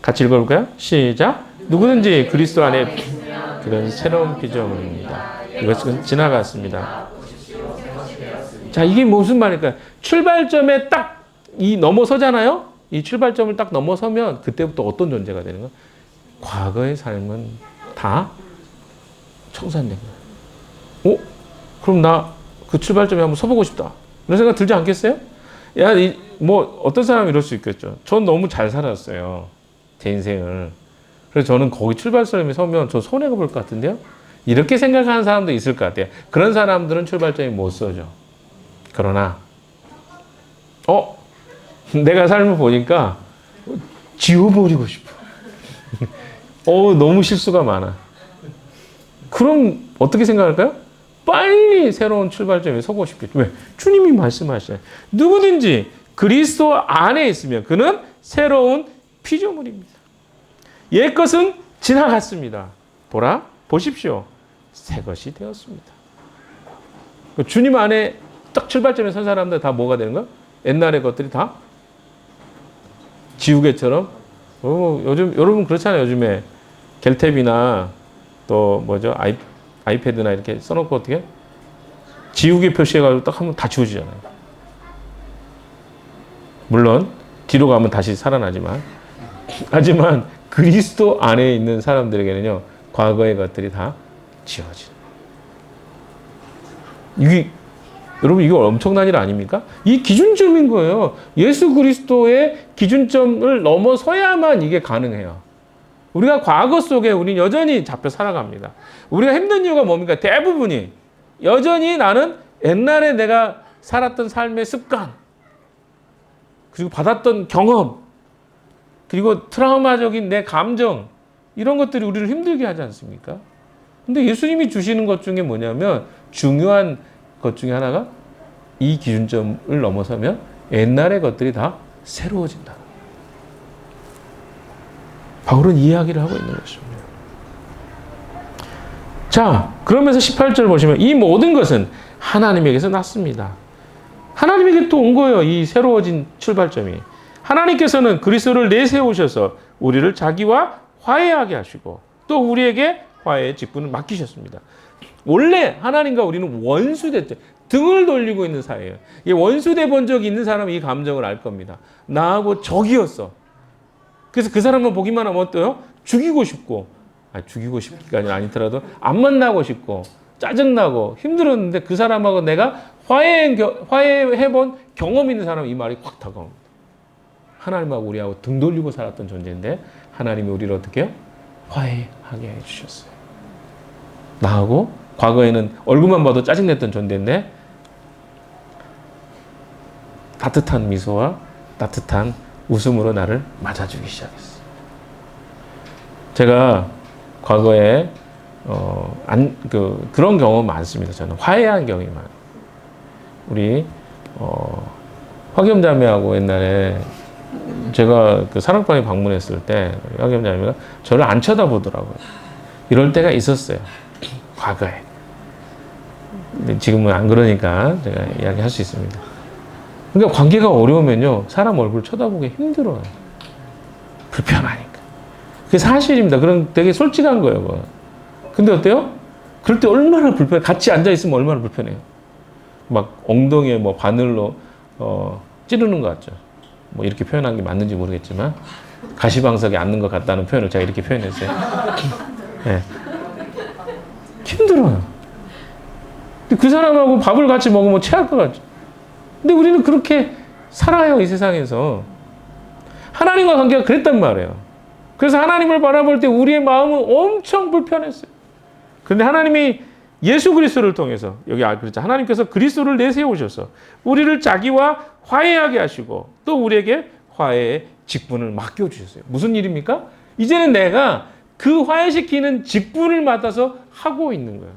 같이 읽어볼까요? 시작. 누구든지 그리스도 안에 그런 새로운 피조물입니다. 이것은 지나갔습니다. 자, 이게 무슨 말일까요? 출발점에 딱 넘어서잖아요? 이 출발점을 딱 넘어서면 그때부터 어떤 존재가 되는 거예요? 과거의 삶은 다 청산된 거예요. 그럼 나 그 출발점에 한번 서보고 싶다. 이런 생각 들지 않겠어요? 야, 뭐 어떤 사람이 이럴 수 있겠죠. 전 너무 잘 살았어요. 제 인생을. 그래서 저는 거기 출발점에 서면 저 손해가 볼 것 같은데요? 이렇게 생각하는 사람도 있을 것 같아요. 그런 사람들은 출발점이 못 서죠. 그러나 내가 삶을 보니까 지워버리고 싶어. 너무 실수가 많아. 그럼 어떻게 생각할까요? 빨리 새로운 출발점에 서고 싶겠죠. 왜? 주님이 말씀하시잖아요. 누구든지 그리스도 안에 있으면 그는 새로운 피조물입니다. 옛 것은 지나갔습니다. 보십시오. 새 것이 되었습니다. 주님 안에 딱 출발점에 선 사람들 다 뭐가 되는 거야? 옛날의 것들이 다 지우개처럼. 요즘 여러분 그렇잖아요. 요즘에 겔탭이나 또 아이패드나 이렇게 써놓고 어떻게 지우개 표시해가지고 딱 하면 다 지워지잖아요. 물론 뒤로 가면 다시 살아나지만 하지만 그리스도 안에 있는 사람들에게는요 과거의 것들이 다 지워지는. 이게 여러분 이거 엄청난 일 아닙니까? 이 기준점인 거예요. 예수 그리스도의 기준점을 넘어서야만 이게 가능해요. 우리가 과거 속에 우리는 여전히 잡혀 살아갑니다. 우리가 힘든 이유가 뭡니까? 대부분이 여전히 나는 옛날에 내가 살았던 삶의 습관, 그리고 받았던 경험, 그리고 트라우마적인 내 감정, 이런 것들이 우리를 힘들게 하지 않습니까? 근데 예수님이 주시는 것 중에 뭐냐면 중요한 것 중에 하나가 이 기준점을 넘어서면 옛날의 것들이 다 새로워진다. 바울은 이 이야기를 하고 있는 것입니다. 자, 그러면서 18절 보시면 이 모든 것은 하나님에게서 났습니다. 하나님에게 또 온 거예요. 이 새로워진 출발점이. 하나님께서는 그리스도를 내세우셔서 우리를 자기와 화해하게 하시고 또 우리에게 화해의 직분을 맡기셨습니다. 원래 하나님과 우리는 원수됐죠. 등을 돌리고 있는 사이예요. 이 원수돼 본 적이 있는 사람은 이 감정을 알 겁니다. 나하고 적이었어. 그래서 그 사람만 보기만 하면 어때요? 죽이고 싶고, 죽이고 싶기까지는 아니더라도 안 만나고 싶고 짜증나고 힘들었는데 그 사람하고 내가 화해해본 경험 있는 사람은 이 말이 확 다가옵니다. 하나님하고 우리하고 등 돌리고 살았던 존재인데 하나님이 우리를 어떻게 해요? 화해하게 해주셨어요. 나하고 과거에는 얼굴만 봐도 짜증냈던 존재인데 따뜻한 미소와 따뜻한 웃음으로 나를 맞아주기 시작했어요. 제가 과거에 그런 경험 많습니다. 저는 화해한 경험이 많아요. 우리 화겸자매하고 옛날에 제가 그 사랑방에 방문했을 때 화겸자매가 저를 안 쳐다보더라고요. 이럴 때가 있었어요. 과거에. 근데 지금은 안 그러니까 제가 이야기할 수 있습니다. 그러니까 관계가 어려우면요, 사람 얼굴 쳐다보기 힘들어요. 불편하니까. 그게 사실입니다. 그럼 되게 솔직한 거예요. 그거. 근데 어때요? 그럴 때 얼마나 불편해. 같이 앉아있으면 얼마나 불편해요. 막 엉덩이에 뭐 바늘로 찌르는 것 같죠. 뭐 이렇게 표현한 게 맞는지 모르겠지만 가시방석에 앉는 것 같다는 표현을 제가 이렇게 표현했어요. 네. 힘들어요. 근데 그 사람하고 밥을 같이 먹으면 체할 것 같죠. 근데 우리는 그렇게 살아요, 이 세상에서. 하나님과 관계가 그랬단 말이에요. 그래서 하나님을 바라볼 때 우리의 마음은 엄청 불편했어요. 그런데 하나님이 예수 그리스도를 통해서, 여기 그렇죠. 하나님께서 그리스도를 내세우셔서 우리를 자기와 화해하게 하시고 또 우리에게 화해의 직분을 맡겨주셨어요. 무슨 일입니까? 이제는 내가 그 화해시키는 직분을 맡아서 하고 있는 거예요.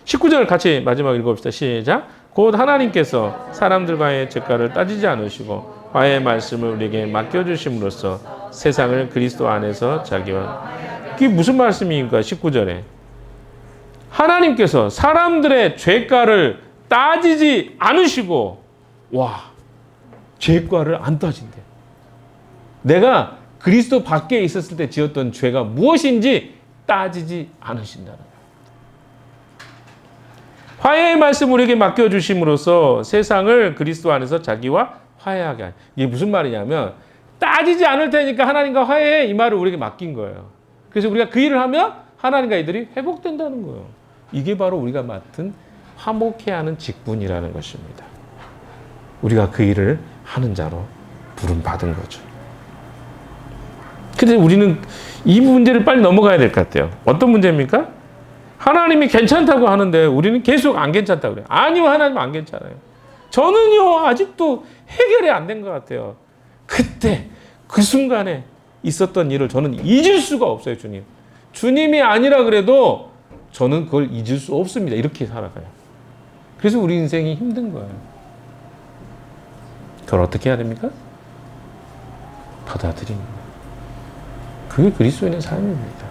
19절 같이 마지막 읽어봅시다. 시작. 곧 하나님께서 사람들과의 죄가를 따지지 않으시고 화해의 말씀을 우리에게 맡겨주심으로써 세상을 그리스도 안에서 자기와. 그게 무슨 말씀입니까? 19절에 하나님께서 사람들의 죄가를 따지지 않으시고, 와, 죄가를 안 따진대. 내가 그리스도 밖에 있었을 때 지었던 죄가 무엇인지 따지지 않으신다는 거예요. 화해의 말씀 우리에게 맡겨주심으로써 세상을 그리스도 안에서 자기와 화해하게 하는. 이게 무슨 말이냐면 따지지 않을 테니까 하나님과 화해해, 이 말을 우리에게 맡긴 거예요. 그래서 우리가 그 일을 하면 하나님과 이들이 회복된다는 거예요. 이게 바로 우리가 맡은 화목해 하는 직분이라는 것입니다. 우리가 그 일을 하는 자로 부름받은 거죠. 근데 우리는 이 문제를 빨리 넘어가야 될 것 같아요. 어떤 문제입니까? 하나님이 괜찮다고 하는데 우리는 계속 안 괜찮다고 그래요. 아니요, 하나님 안 괜찮아요. 저는요, 아직도 해결이 안 된 것 같아요. 그때, 그 순간에 있었던 일을 저는 잊을 수가 없어요, 주님. 주님이 아니라 그래도 저는 그걸 잊을 수 없습니다. 이렇게 살아가요. 그래서 우리 인생이 힘든 거예요. 그걸 어떻게 해야 됩니까? 받아들입니다. 그게 그리스도인의 삶입니다.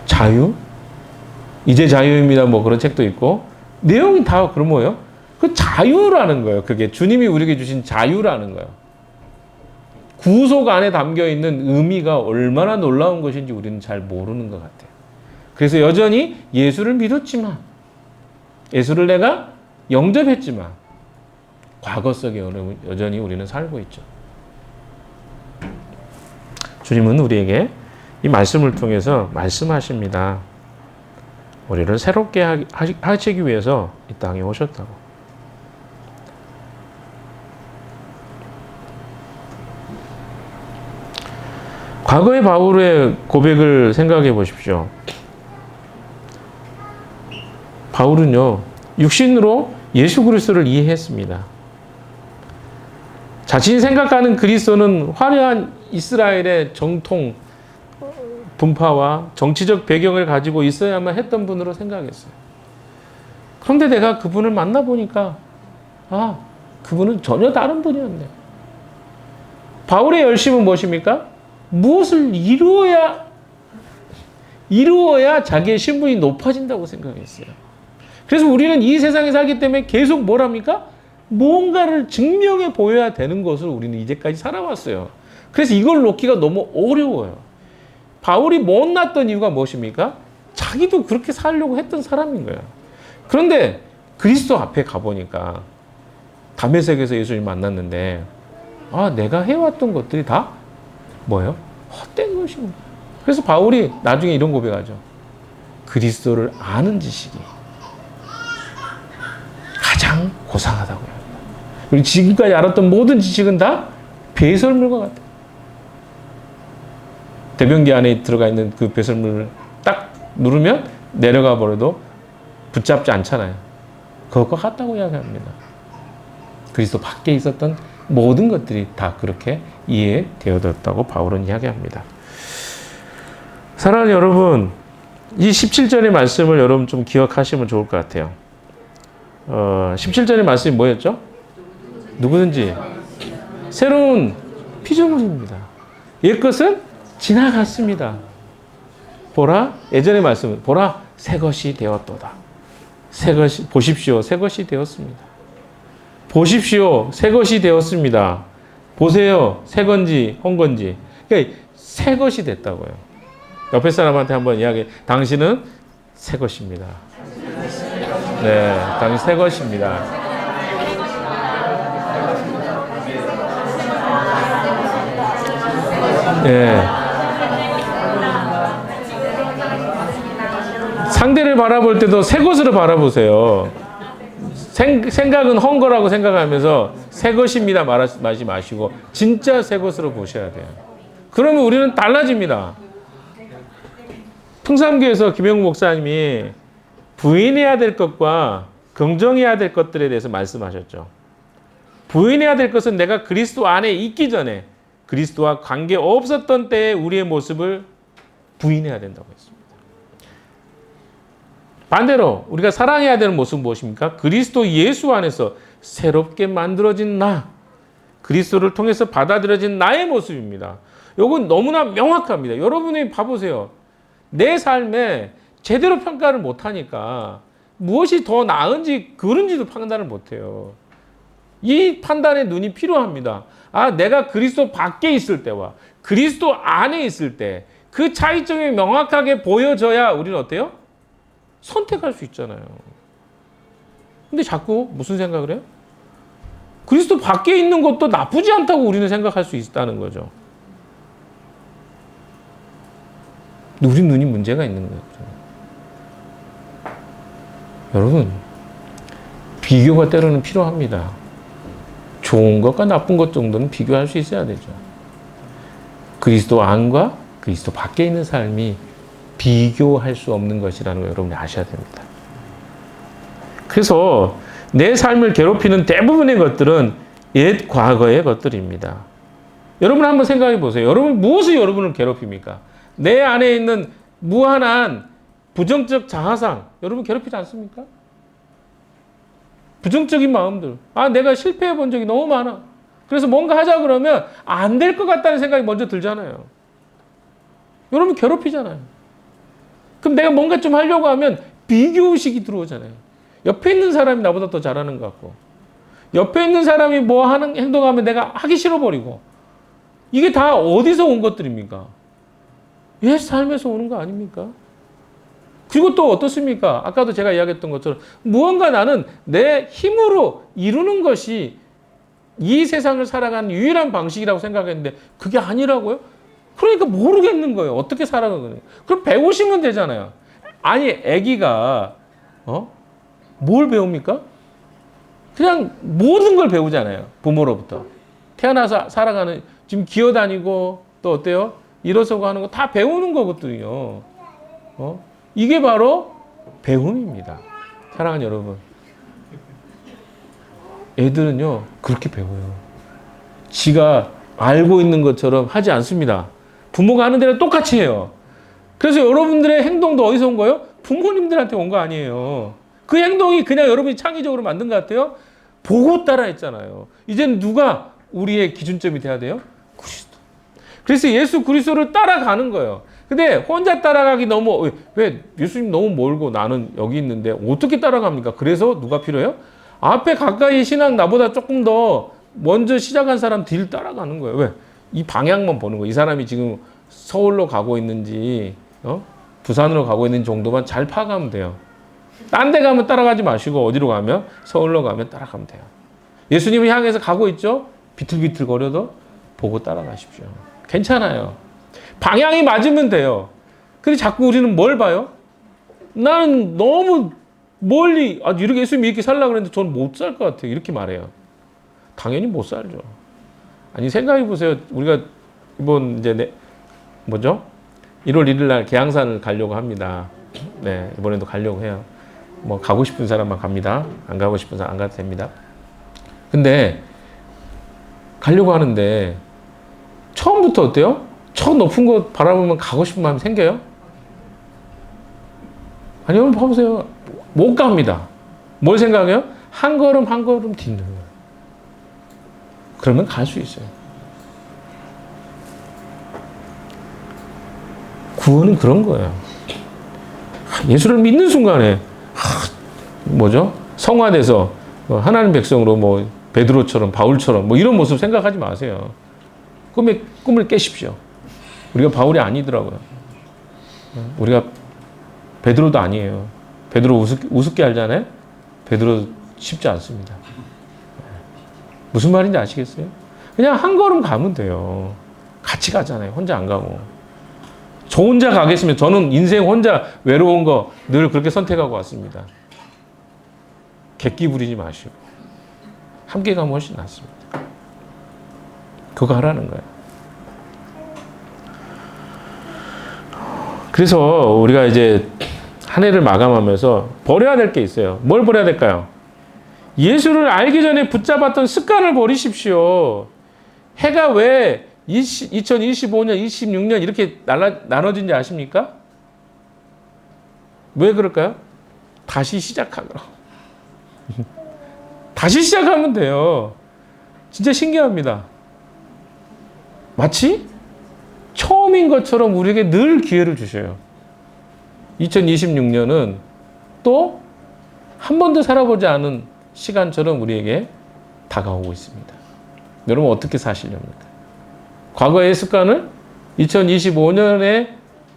자유? 이제 자유입니다. 뭐 그런 책도 있고 내용이 다 그런 뭐예요? 그 자유라는 거예요. 그게 주님이 우리에게 주신 자유라는 거예요. 구속 안에 담겨 있는 의미가 얼마나 놀라운 것인지 우리는 잘 모르는 것 같아요. 그래서 여전히 예수를 믿었지만, 예수를 내가 영접했지만 과거 속에 여전히 우리는 살고 있죠. 주님은 우리에게 이 말씀을 통해서 말씀하십니다. 우리를 새롭게 하시기 위해서 이 땅에 오셨다고. 과거의 바울의 고백을 생각해 보십시오. 바울은요, 육신으로 예수 그리스도를 이해했습니다. 자신이 생각하는 그리스도는 화려한 이스라엘의 정통 분파와 정치적 배경을 가지고 있어야만 했던 분으로 생각했어요. 그런데 내가 그분을 만나보니까 그분은 전혀 다른 분이었네. 바울의 열심은 무엇입니까? 무엇을 이루어야 자기의 신분이 높아진다고 생각했어요. 그래서 우리는 이 세상에 살기 때문에 계속 뭘 합니까? 뭔가를 증명해 보여야 되는 것을 우리는 이제까지 살아왔어요. 그래서 이걸 놓기가 너무 어려워요. 바울이 못났던 이유가 무엇입니까? 자기도 그렇게 살려고 했던 사람인 거예요. 그런데 그리스도 앞에 가보니까 다메섹에서 예수님 만났는데 내가 해왔던 것들이 다 뭐예요? 헛된 것입니다. 그래서 바울이 나중에 이런 고백하죠. 그리스도를 아는 지식이 가장 고상하다고요. 그리고 지금까지 알았던 모든 지식은 다 배설물과 같아요. 대변기 안에 들어가 있는 그 배설물을 딱 누르면 내려가 버려도 붙잡지 않잖아요. 그것과 같다고 이야기합니다. 그리스도 밖에 있었던 모든 것들이 다 그렇게 이해되어졌다고 바울은 이야기합니다. 사랑하는 여러분, 이 17절의 말씀을 여러분 좀 기억하시면 좋을 것 같아요. 17절의 말씀이 뭐였죠? 누구든지 새로운 피조물입니다. 옛것은 지나갔습니다. 보라, 예전의 말씀은 보라, 새 것이 되었도다. 보십시오, 새 것이 되었습니다. 보십시오, 새 것이 되었습니다. 보세요, 새 건지 헌 건지. 그러니까 새 것이 됐다고요. 옆에 사람한테 한번 이야기해. 당신은 새 것입니다. 네, 당신 새 것입니다. 네. 상대를 바라볼 때도 새 것으로 바라보세요. 생각은 헛 거라고 생각하면서 새 것입니다 말하지 마시고 진짜 새 것으로 보셔야 돼요. 그러면 우리는 달라집니다. 풍산교에서 김영국 목사님이 부인해야 될 것과 긍정해야 될 것들에 대해서 말씀하셨죠. 부인해야 될 것은 내가 그리스도 안에 있기 전에 그리스도와 관계 없었던 때의 우리의 모습을 부인해야 된다고 했습니다. 반대로 우리가 사랑해야 되는 모습은 무엇입니까? 그리스도 예수 안에서 새롭게 만들어진 나, 그리스도를 통해서 받아들여진 나의 모습입니다. 이건 너무나 명확합니다. 여러분이 봐보세요. 내 삶에 제대로 평가를 못하니까 무엇이 더 나은지 그른지도 판단을 못해요. 이 판단의 눈이 필요합니다. 내가 그리스도 밖에 있을 때와 그리스도 안에 있을 때 그 차이점이 명확하게 보여져야 우리는 어때요? 선택할 수 있잖아요. 근데 자꾸 무슨 생각을 해요? 그리스도 밖에 있는 것도 나쁘지 않다고 우리는 생각할 수 있다는 거죠. 근데 우리 눈이 문제가 있는 거예요. 여러분, 비교가 때로는 필요합니다. 좋은 것과 나쁜 것 정도는 비교할 수 있어야 되죠. 그리스도 안과 그리스도 밖에 있는 삶이 비교할 수 없는 것이라는 걸 여러분이 아셔야 됩니다. 그래서 내 삶을 괴롭히는 대부분의 것들은 옛 과거의 것들입니다. 여러분 한번 생각해 보세요. 여러분 무엇이 여러분을 괴롭힙니까? 내 안에 있는 무한한 부정적 자아상 여러분 괴롭히지 않습니까? 부정적인 마음들. 내가 실패해 본 적이 너무 많아. 그래서 뭔가 하자 그러면 안 될 것 같다는 생각이 먼저 들잖아요. 여러분 괴롭히잖아요. 그럼 내가 뭔가 좀 하려고 하면 비교의식이 들어오잖아요. 옆에 있는 사람이 나보다 더 잘하는 것 같고, 옆에 있는 사람이 뭐 하는 행동하면 내가 하기 싫어버리고, 이게 다 어디서 온 것들입니까? 옛 삶에서 오는 거 아닙니까? 그리고 또 어떻습니까? 아까도 제가 이야기했던 것처럼 무언가 나는 내 힘으로 이루는 것이 이 세상을 살아가는 유일한 방식이라고 생각했는데 그게 아니라고요? 그러니까 모르겠는 거예요. 어떻게 살아가는 거예요? 그럼 배우시면 되잖아요. 아니, 아기가 뭘 배웁니까? 그냥 모든 걸 배우잖아요. 부모로부터. 태어나서 살아가는, 지금 기어다니고 또 어때요? 일어서고 하는 거 다 배우는 거거든요. 이게 바로 배움입니다. 사랑하는 여러분. 애들은요, 그렇게 배워요. 지가 알고 있는 것처럼 하지 않습니다. 부모가 하는 대로 똑같이 해요. 그래서 여러분들의 행동도 어디서 온 거예요? 부모님들한테 온 거 아니에요. 그 행동이 그냥 여러분이 창의적으로 만든 것 같아요? 보고 따라 했잖아요. 이제는 누가 우리의 기준점이 돼야 돼요? 그리스도. 그래서 예수 그리스도를 따라가는 거예요. 근데 혼자 따라가기 너무, 왜 예수님 너무 멀고 나는 여기 있는데 어떻게 따라갑니까? 그래서 누가 필요해요? 앞에 가까이 신앙 나보다 조금 더 먼저 시작한 사람 뒤를 따라가는 거예요. 왜? 이 방향만 보는 거예요. 이 사람이 지금 서울로 가고 있는지, 부산으로 가고 있는 정도만 잘 파악하면 돼요. 딴 데 가면 따라가지 마시고 어디로 가면? 서울로 가면 따라가면 돼요. 예수님을 향해서 가고 있죠? 비틀비틀 거려도 보고 따라가십시오. 괜찮아요. 방향이 맞으면 돼요. 근데 자꾸 우리는 뭘 봐요? 나는 너무 멀리, 이렇게 예수님이 이렇게 살려고 그랬는데 저는 못 살 것 같아요. 이렇게 말해요. 당연히 못 살죠. 아니, 생각해 보세요. 우리가 이번 이제 1월 1일 날 계양산을 가려고 합니다. 네, 이번에도 가려고 해요. 뭐 가고 싶은 사람만 갑니다. 안 가고 싶은 사람 안 가도 됩니다. 근데 가려고 하는데 처음부터 어때요? 저 높은 곳 바라보면 가고 싶은 마음이 생겨요? 아니, 여러분 봐보세요. 못 갑니다. 뭘 생각해요? 한 걸음 한 걸음 딛는 거예요. 그러면 갈 수 있어요. 구원은 그런 거예요. 예수를 믿는 순간에 성화돼서 하나님 백성으로 뭐 베드로처럼 바울처럼 뭐 이런 모습 생각하지 마세요. 꿈을 깨십시오. 우리가 바울이 아니더라고요. 우리가 베드로도 아니에요. 베드로 우습게 알잖아요. 베드로 쉽지 않습니다. 무슨 말인지 아시겠어요? 그냥 한 걸음 가면 돼요. 같이 가잖아요. 혼자 안 가고. 저 혼자 가겠으면 저는 인생 혼자 외로운 거 늘 그렇게 선택하고 왔습니다. 객기 부리지 마시고 함께 가면 훨씬 낫습니다. 그거 하라는 거예요. 그래서 우리가 이제 한 해를 마감하면서 버려야 될 게 있어요. 뭘 버려야 될까요? 예수를 알기 전에 붙잡았던 습관을 버리십시오. 해가 왜 2025년, 26년 이렇게 나눠진지 아십니까? 왜 그럴까요? 다시 시작하도록. 다시 시작하면 돼요. 진짜 신기합니다. 마치 처음인 것처럼 우리에게 늘 기회를 주셔요. 2026년은 또 한 번도 살아보지 않은 시간처럼 우리에게 다가오고 있습니다. 여러분 어떻게 사시렵니까? 과거의 습관을 2025년에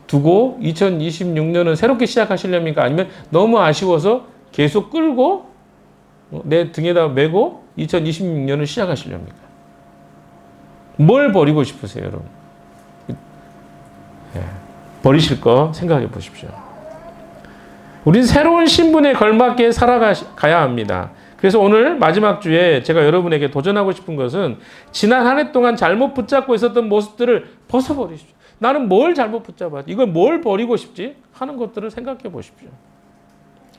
두고 2026년은 새롭게 시작하시렵니까? 아니면 너무 아쉬워서 계속 끌고 내 등에다 메고 2026년을 시작하시렵니까? 뭘 버리고 싶으세요, 여러분? 버리실 거 생각해 보십시오. 우리는 새로운 신분에 걸맞게 살아가야 합니다. 그래서 오늘 마지막 주에 제가 여러분에게 도전하고 싶은 것은 지난 한 해 동안 잘못 붙잡고 있었던 모습들을 벗어버리십시오. 나는 뭘 잘못 붙잡았지? 이걸 뭘 버리고 싶지? 하는 것들을 생각해 보십시오.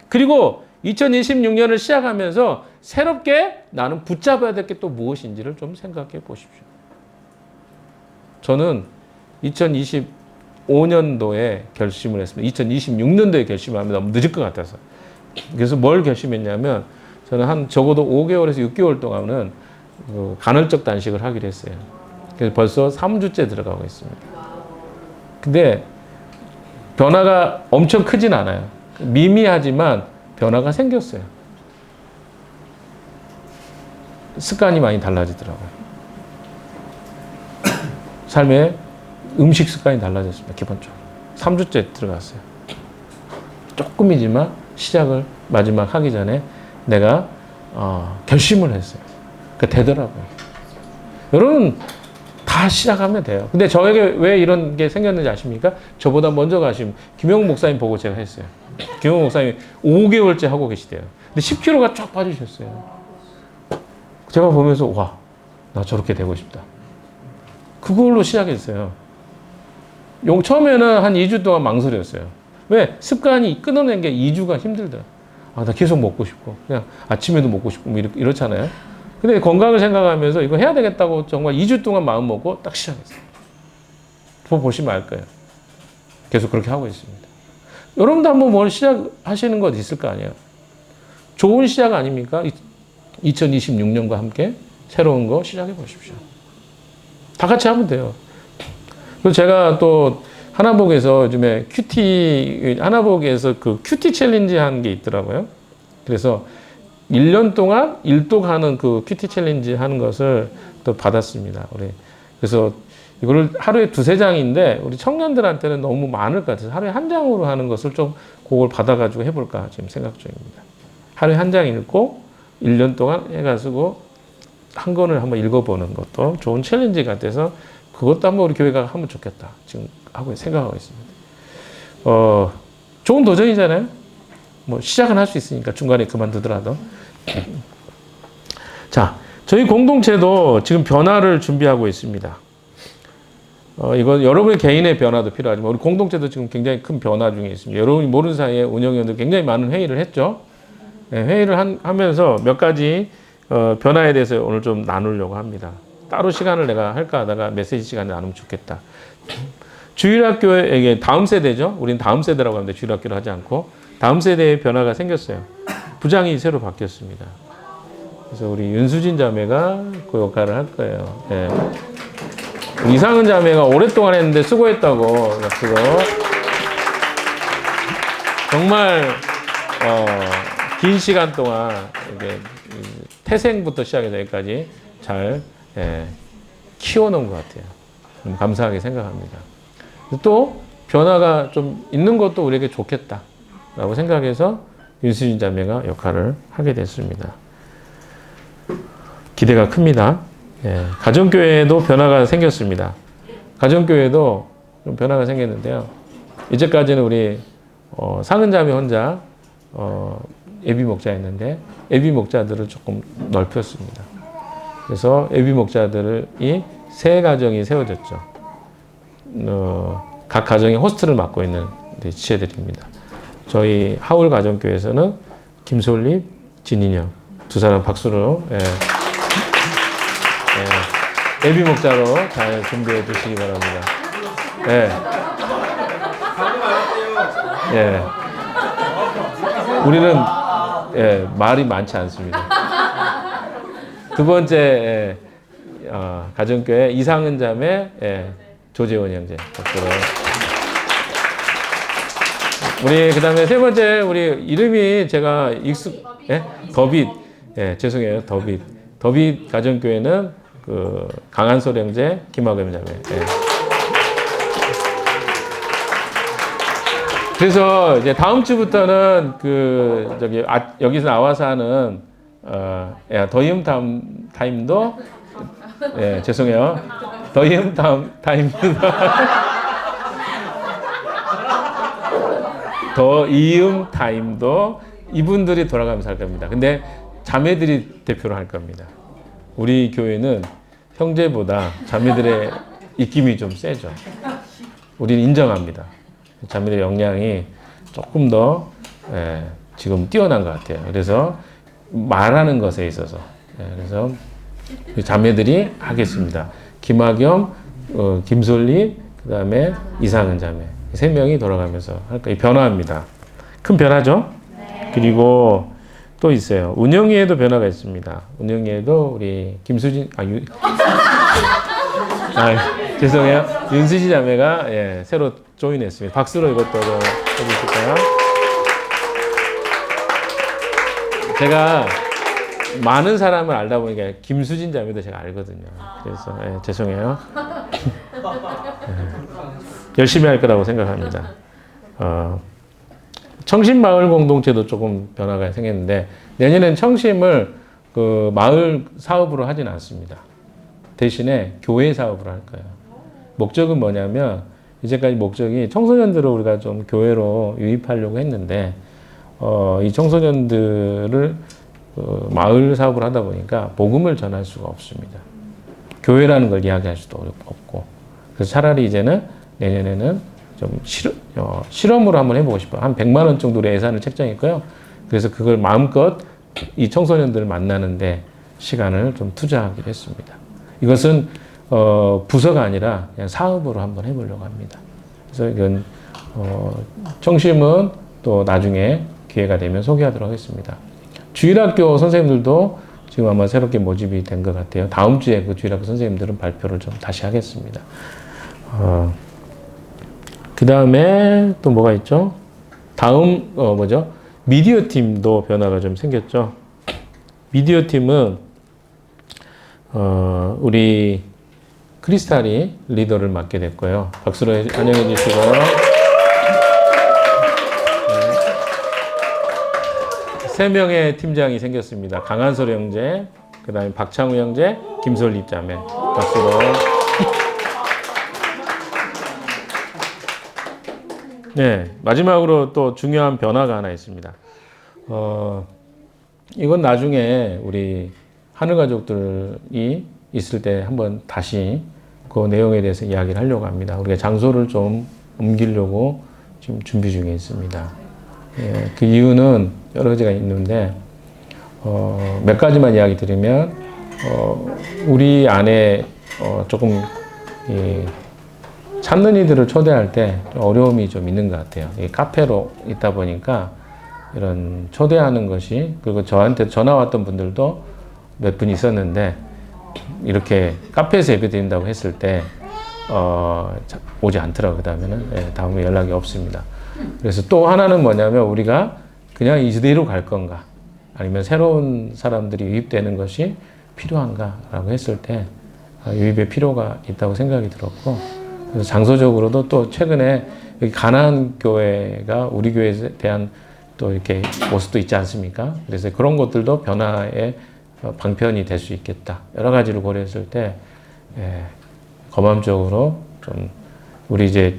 그리고 2026년을 시작하면서 새롭게 나는 붙잡아야 될 게 또 무엇인지를 좀 생각해 보십시오. 저는 2025년도에 결심을 했습니다. 2026년도에 결심을 하면 너무 늦을 것 같아서. 그래서 뭘 결심했냐면 저는 적어도 5개월에서 6개월 동안은 간헐적 단식을 하기로 했어요. 그래서 벌써 3주째 들어가고 있습니다. 근데 변화가 엄청 크진 않아요. 미미하지만 변화가 생겼어요. 습관이 많이 달라지더라고요. 삶의 음식 습관이 달라졌습니다. 기본적으로. 3주째 들어갔어요. 조금이지만 시작을 마지막 하기 전에 내가 결심을 했어요. 되더라고요. 여러분 다 다 시작하면 돼요. 근데 저에게 왜 이런 게 생겼는지 아십니까? 저보다 먼저 가신 김영욱 목사님 보고 제가 했어요. 김영욱 목사님이 5개월째 하고 계시대요. 근데 10kg가 쫙 빠지셨어요. 제가 보면서 와, 나 저렇게 되고 싶다. 그걸로 시작했어요. 처음에는 한 2주 동안 망설였어요. 왜? 습관이 끊어낸 게 2주가 힘들다. 아, 나 계속 먹고 싶고, 그냥 아침에도 먹고 싶고, 뭐 이렇잖아요. 근데 건강을 생각하면서 이거 해야 되겠다고 정말 2주 동안 마음 먹고 딱 시작했어요. 보시면 알 거예요. 계속 그렇게 하고 있습니다. 여러분도 한번 뭘 시작하시는 것 있을 거 아니에요. 좋은 시작 아닙니까? 2026년과 함께 새로운 거 시작해 보십시오. 다 같이 하면 돼요. 그리고 제가 또 하나복에서 요즘에 하나복에서 그 큐티 챌린지 한 게 있더라고요. 그래서 1년 동안 일독하는 그 큐티 챌린지 하는 것을 또 받았습니다. 그래서 이거를 하루에 2-3장인데 우리 청년들한테는 너무 많을 것 같아서 하루에 1장으로 하는 것을 좀 그걸 받아가지고 해볼까 지금 생각 중입니다. 하루에 1장 읽고 1년 동안 해가지고 한 권을 한번 읽어보는 것도 좋은 챌린지 같아서 그것도 한번 우리 교회가 하면 좋겠다. 지금 생각하고 있습니다. 좋은 도전이잖아요. 뭐 시작은 할 수 있으니까 중간에 그만두더라도. 자, 저희 공동체도 지금 변화를 준비하고 있습니다. 이건 여러분의 개인의 변화도 필요하지만 우리 공동체도 지금 굉장히 큰 변화 중에 있습니다. 여러분이 모르는 사이에 운영위원들 굉장히 많은 회의를 했죠. 네, 회의를 하면서 몇 가지 변화에 대해서 오늘 좀 나누려고 합니다. 따로 시간을 내가 할까 하다가 메시지 시간에 나누면 좋겠다. 주일학교에게 다음 세대죠. 우리는 다음 세대라고 하는데 주일학교를 하지 않고 다음 세대의 변화가 생겼어요. 부장이 새로 바뀌었습니다. 그래서 우리 윤수진 자매가 그 역할을 할 거예요. 네. 이상은 자매가 오랫동안 했는데 수고했다고. 박수로. 정말 긴 시간 동안 이렇게 태생부터 시작해서 여기까지 잘 키워놓은 것 같아요. 감사하게 생각합니다. 또 변화가 좀 있는 것도 우리에게 좋겠다라고 생각해서 윤수진 자매가 역할을 하게 됐습니다. 기대가 큽니다. 가정교회에도 변화가 생겼습니다. 가정교회도 좀 변화가 생겼는데요. 이제까지는 우리 상은 자매 혼자 예비 목자였는데 예비 목자들을 조금 넓혔습니다. 그래서 예비 목자들이 3가정이 세워졌죠. 각 가정이 호스트를 맡고 있는 지체들입니다. 저희 하울 가정교회에서는 김솔립, 진인영 2사람 박수로 예비 목자로 잘 준비해 주시기 바랍니다. 우리는 말이 많지 않습니다. 두 번째 가정교회 이상은 자매 조재원 형제 박수로. 우리 그다음에 3번째 우리 이름이 제가 더빗 죄송해요. 더빗 가정교회는 그 강한솔 형제 김학겸 자매. 그래서 이제 다음 주부터는 여기서 나와서 하는 더이음 타임도 죄송해요. 더이음 타임도 더이음 타임도 이분들이 돌아가면서 할 겁니다. 근데 자매들이 대표로 할 겁니다. 우리 교회는 형제보다 자매들의 입김이 좀 세죠. 우리는 인정합니다. 자매들의 역량이 조금 더 지금 뛰어난 것 같아요. 그래서 말하는 것에 있어서 그래서 자매들이 하겠습니다. 김학겸, 김솔리, 그 다음에 이상은 자매 3명이 돌아가면서 할 거예요. 변화입니다. 큰 변화죠. 그리고 또 있어요. 운영위에도 변화가 있습니다. 운영위에도 우리 김수진 죄송해요. 윤수지 자매가 새로 조인했습니다. 박수로 이것도 해주실까요? 제가 많은 사람을 알다 보니까 김수진 자매도 제가 알거든요. 그래서 죄송해요. 열심히 할 거라고 생각합니다. 청심마을 공동체도 조금 변화가 생겼는데 내년엔 청심을 그 마을 사업으로 하진 않습니다. 대신에 교회 사업을 할 거예요. 목적은 뭐냐면 이제까지 목적이 청소년들을 우리가 좀 교회로 유입하려고 했는데 이 청소년들을 마을 사업을 하다 보니까 복음을 전할 수가 없습니다. 교회라는 걸 이야기할 수도 없고 그래서 차라리 이제는 내년에는 좀 실험으로 한번 해보고 싶어요. 한 100만 원 정도의 예산을 책정했고요. 그래서 그걸 마음껏 이 청소년들을 만나는데 시간을 좀 투자하기로 했습니다. 이것은 부서가 아니라 그냥 사업으로 한번 해보려고 합니다. 그래서 이건 청심은 또 나중에 기회가 되면 소개하도록 하겠습니다. 주일학교 선생님들도 지금 아마 새롭게 모집이 된 것 같아요. 다음 주에 그 주일학교 선생님들은 발표를 좀 다시 하겠습니다. 그 다음에 또 뭐가 있죠? 다음 뭐죠? 미디어 팀도 변화가 좀 생겼죠. 미디어 팀은 우리 크리스탈이 리더를 맡게 됐고요. 박수로 환영해 주시고 세 명의 팀장이 생겼습니다. 강한솔 형제, 그 다음에 박창우 형제, 김솔립 자매. 박수로. 네, 마지막으로 또 중요한 변화가 하나 있습니다. 이건 나중에 우리 하늘가족들이 있을 때 한번 다시 그 내용에 대해서 이야기를 하려고 합니다. 우리가 장소를 좀 옮기려고 지금 준비 중에 있습니다. 예, 그 이유는 여러 가지가 있는데 몇 가지만 이야기 드리면 우리 안에 조금 찾는 이들을 초대할 때 어려움이 좀 있는 것 같아요. 카페로 있다 보니까 이런 초대하는 것이 그리고 저한테 전화 왔던 분들도 몇 분 있었는데 이렇게 카페에서 예배 드린다고 했을 때 오지 않더라고요. 그다음에는 다음에 연락이 없습니다. 그래서 또 하나는 뭐냐면 우리가 그냥 이대로 갈 건가 아니면 새로운 사람들이 유입되는 것이 필요한가라고 했을 때 유입의 필요가 있다고 생각이 들었고 그래서 장소적으로도 또 최근에 여기 가나안 교회가 우리 교회에 대한 또 이렇게 모습도 있지 않습니까? 그래서 그런 것들도 변화의 방편이 될 수 있겠다. 여러 가지를 고려했을 때 검함적으로 좀 우리 이제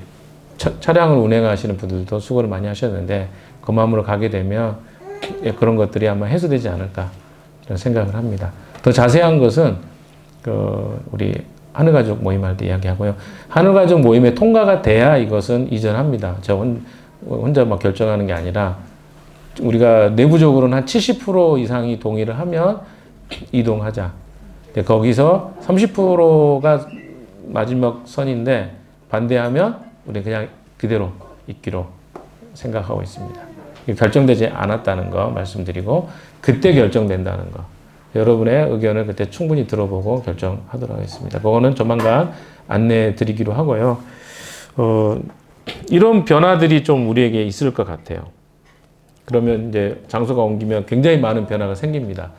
차량을 운행하시는 분들도 수고를 많이 하셨는데 검함으로 가게 되면 그런 것들이 아마 해소되지 않을까 이런 생각을 합니다. 더 자세한 것은 우리 하늘가족 모임할 때 이야기하고요. 하늘가족 모임에 통과가 돼야 이것은 이전합니다. 저 혼자 막 결정하는 게 아니라 우리가 내부적으로는 한 70% 이상이 동의를 하면 이동하자. 근데 거기서 30%가 마지막 선인데 반대하면 우리 그냥 그대로 있기로 생각하고 있습니다. 결정되지 않았다는 거 말씀드리고 그때 결정된다는 거. 여러분의 의견을 그때 충분히 들어보고 결정하도록 하겠습니다. 그거는 조만간 안내해 드리기로 하고요. 이런 변화들이 좀 우리에게 있을 것 같아요. 그러면 이제 장소가 옮기면 굉장히 많은 변화가 생깁니다.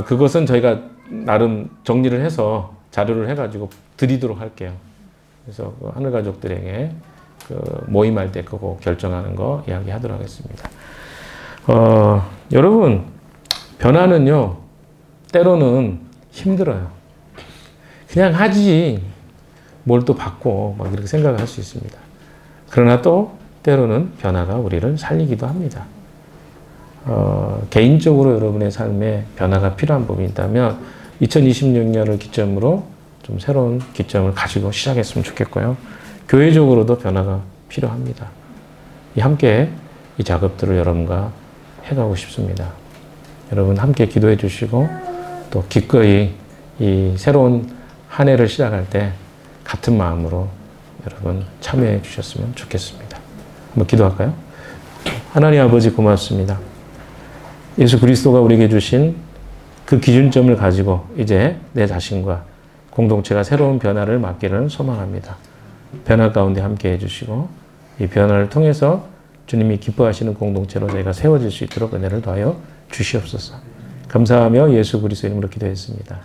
그것은 저희가 나름 정리를 해서 자료를 해가지고 드리도록 할게요. 그래서 하늘가족들에게 모임할 때 그거 결정하는 거 이야기하도록 하겠습니다. 여러분 변화는요 때로는 힘들어요. 그냥 하지 뭘 또 바꿔 막 이렇게 생각할 수 있습니다. 그러나 또 때로는 변화가 우리를 살리기도 합니다. 개인적으로 여러분의 삶에 변화가 필요한 부분이 있다면 2026년을 기점으로 좀 새로운 기점을 가지고 시작했으면 좋겠고요. 교회적으로도 변화가 필요합니다. 함께 이 작업들을 여러분과 해가고 싶습니다. 여러분 함께 기도해 주시고 또 기꺼이 이 새로운 한 해를 시작할 때 같은 마음으로 여러분 참여해 주셨으면 좋겠습니다. 한번 기도할까요? 하나님 아버지 고맙습니다. 예수 그리스도가 우리에게 주신 그 기준점을 가지고 이제 내 자신과 공동체가 새로운 변화를 맞기를 소망합니다. 변화 가운데 함께 해주시고 이 변화를 통해서 주님이 기뻐하시는 공동체로 저희가 세워질 수 있도록 은혜를 더하여 주시옵소서. 감사하며 예수 그리스도 이름으로 기도했습니다.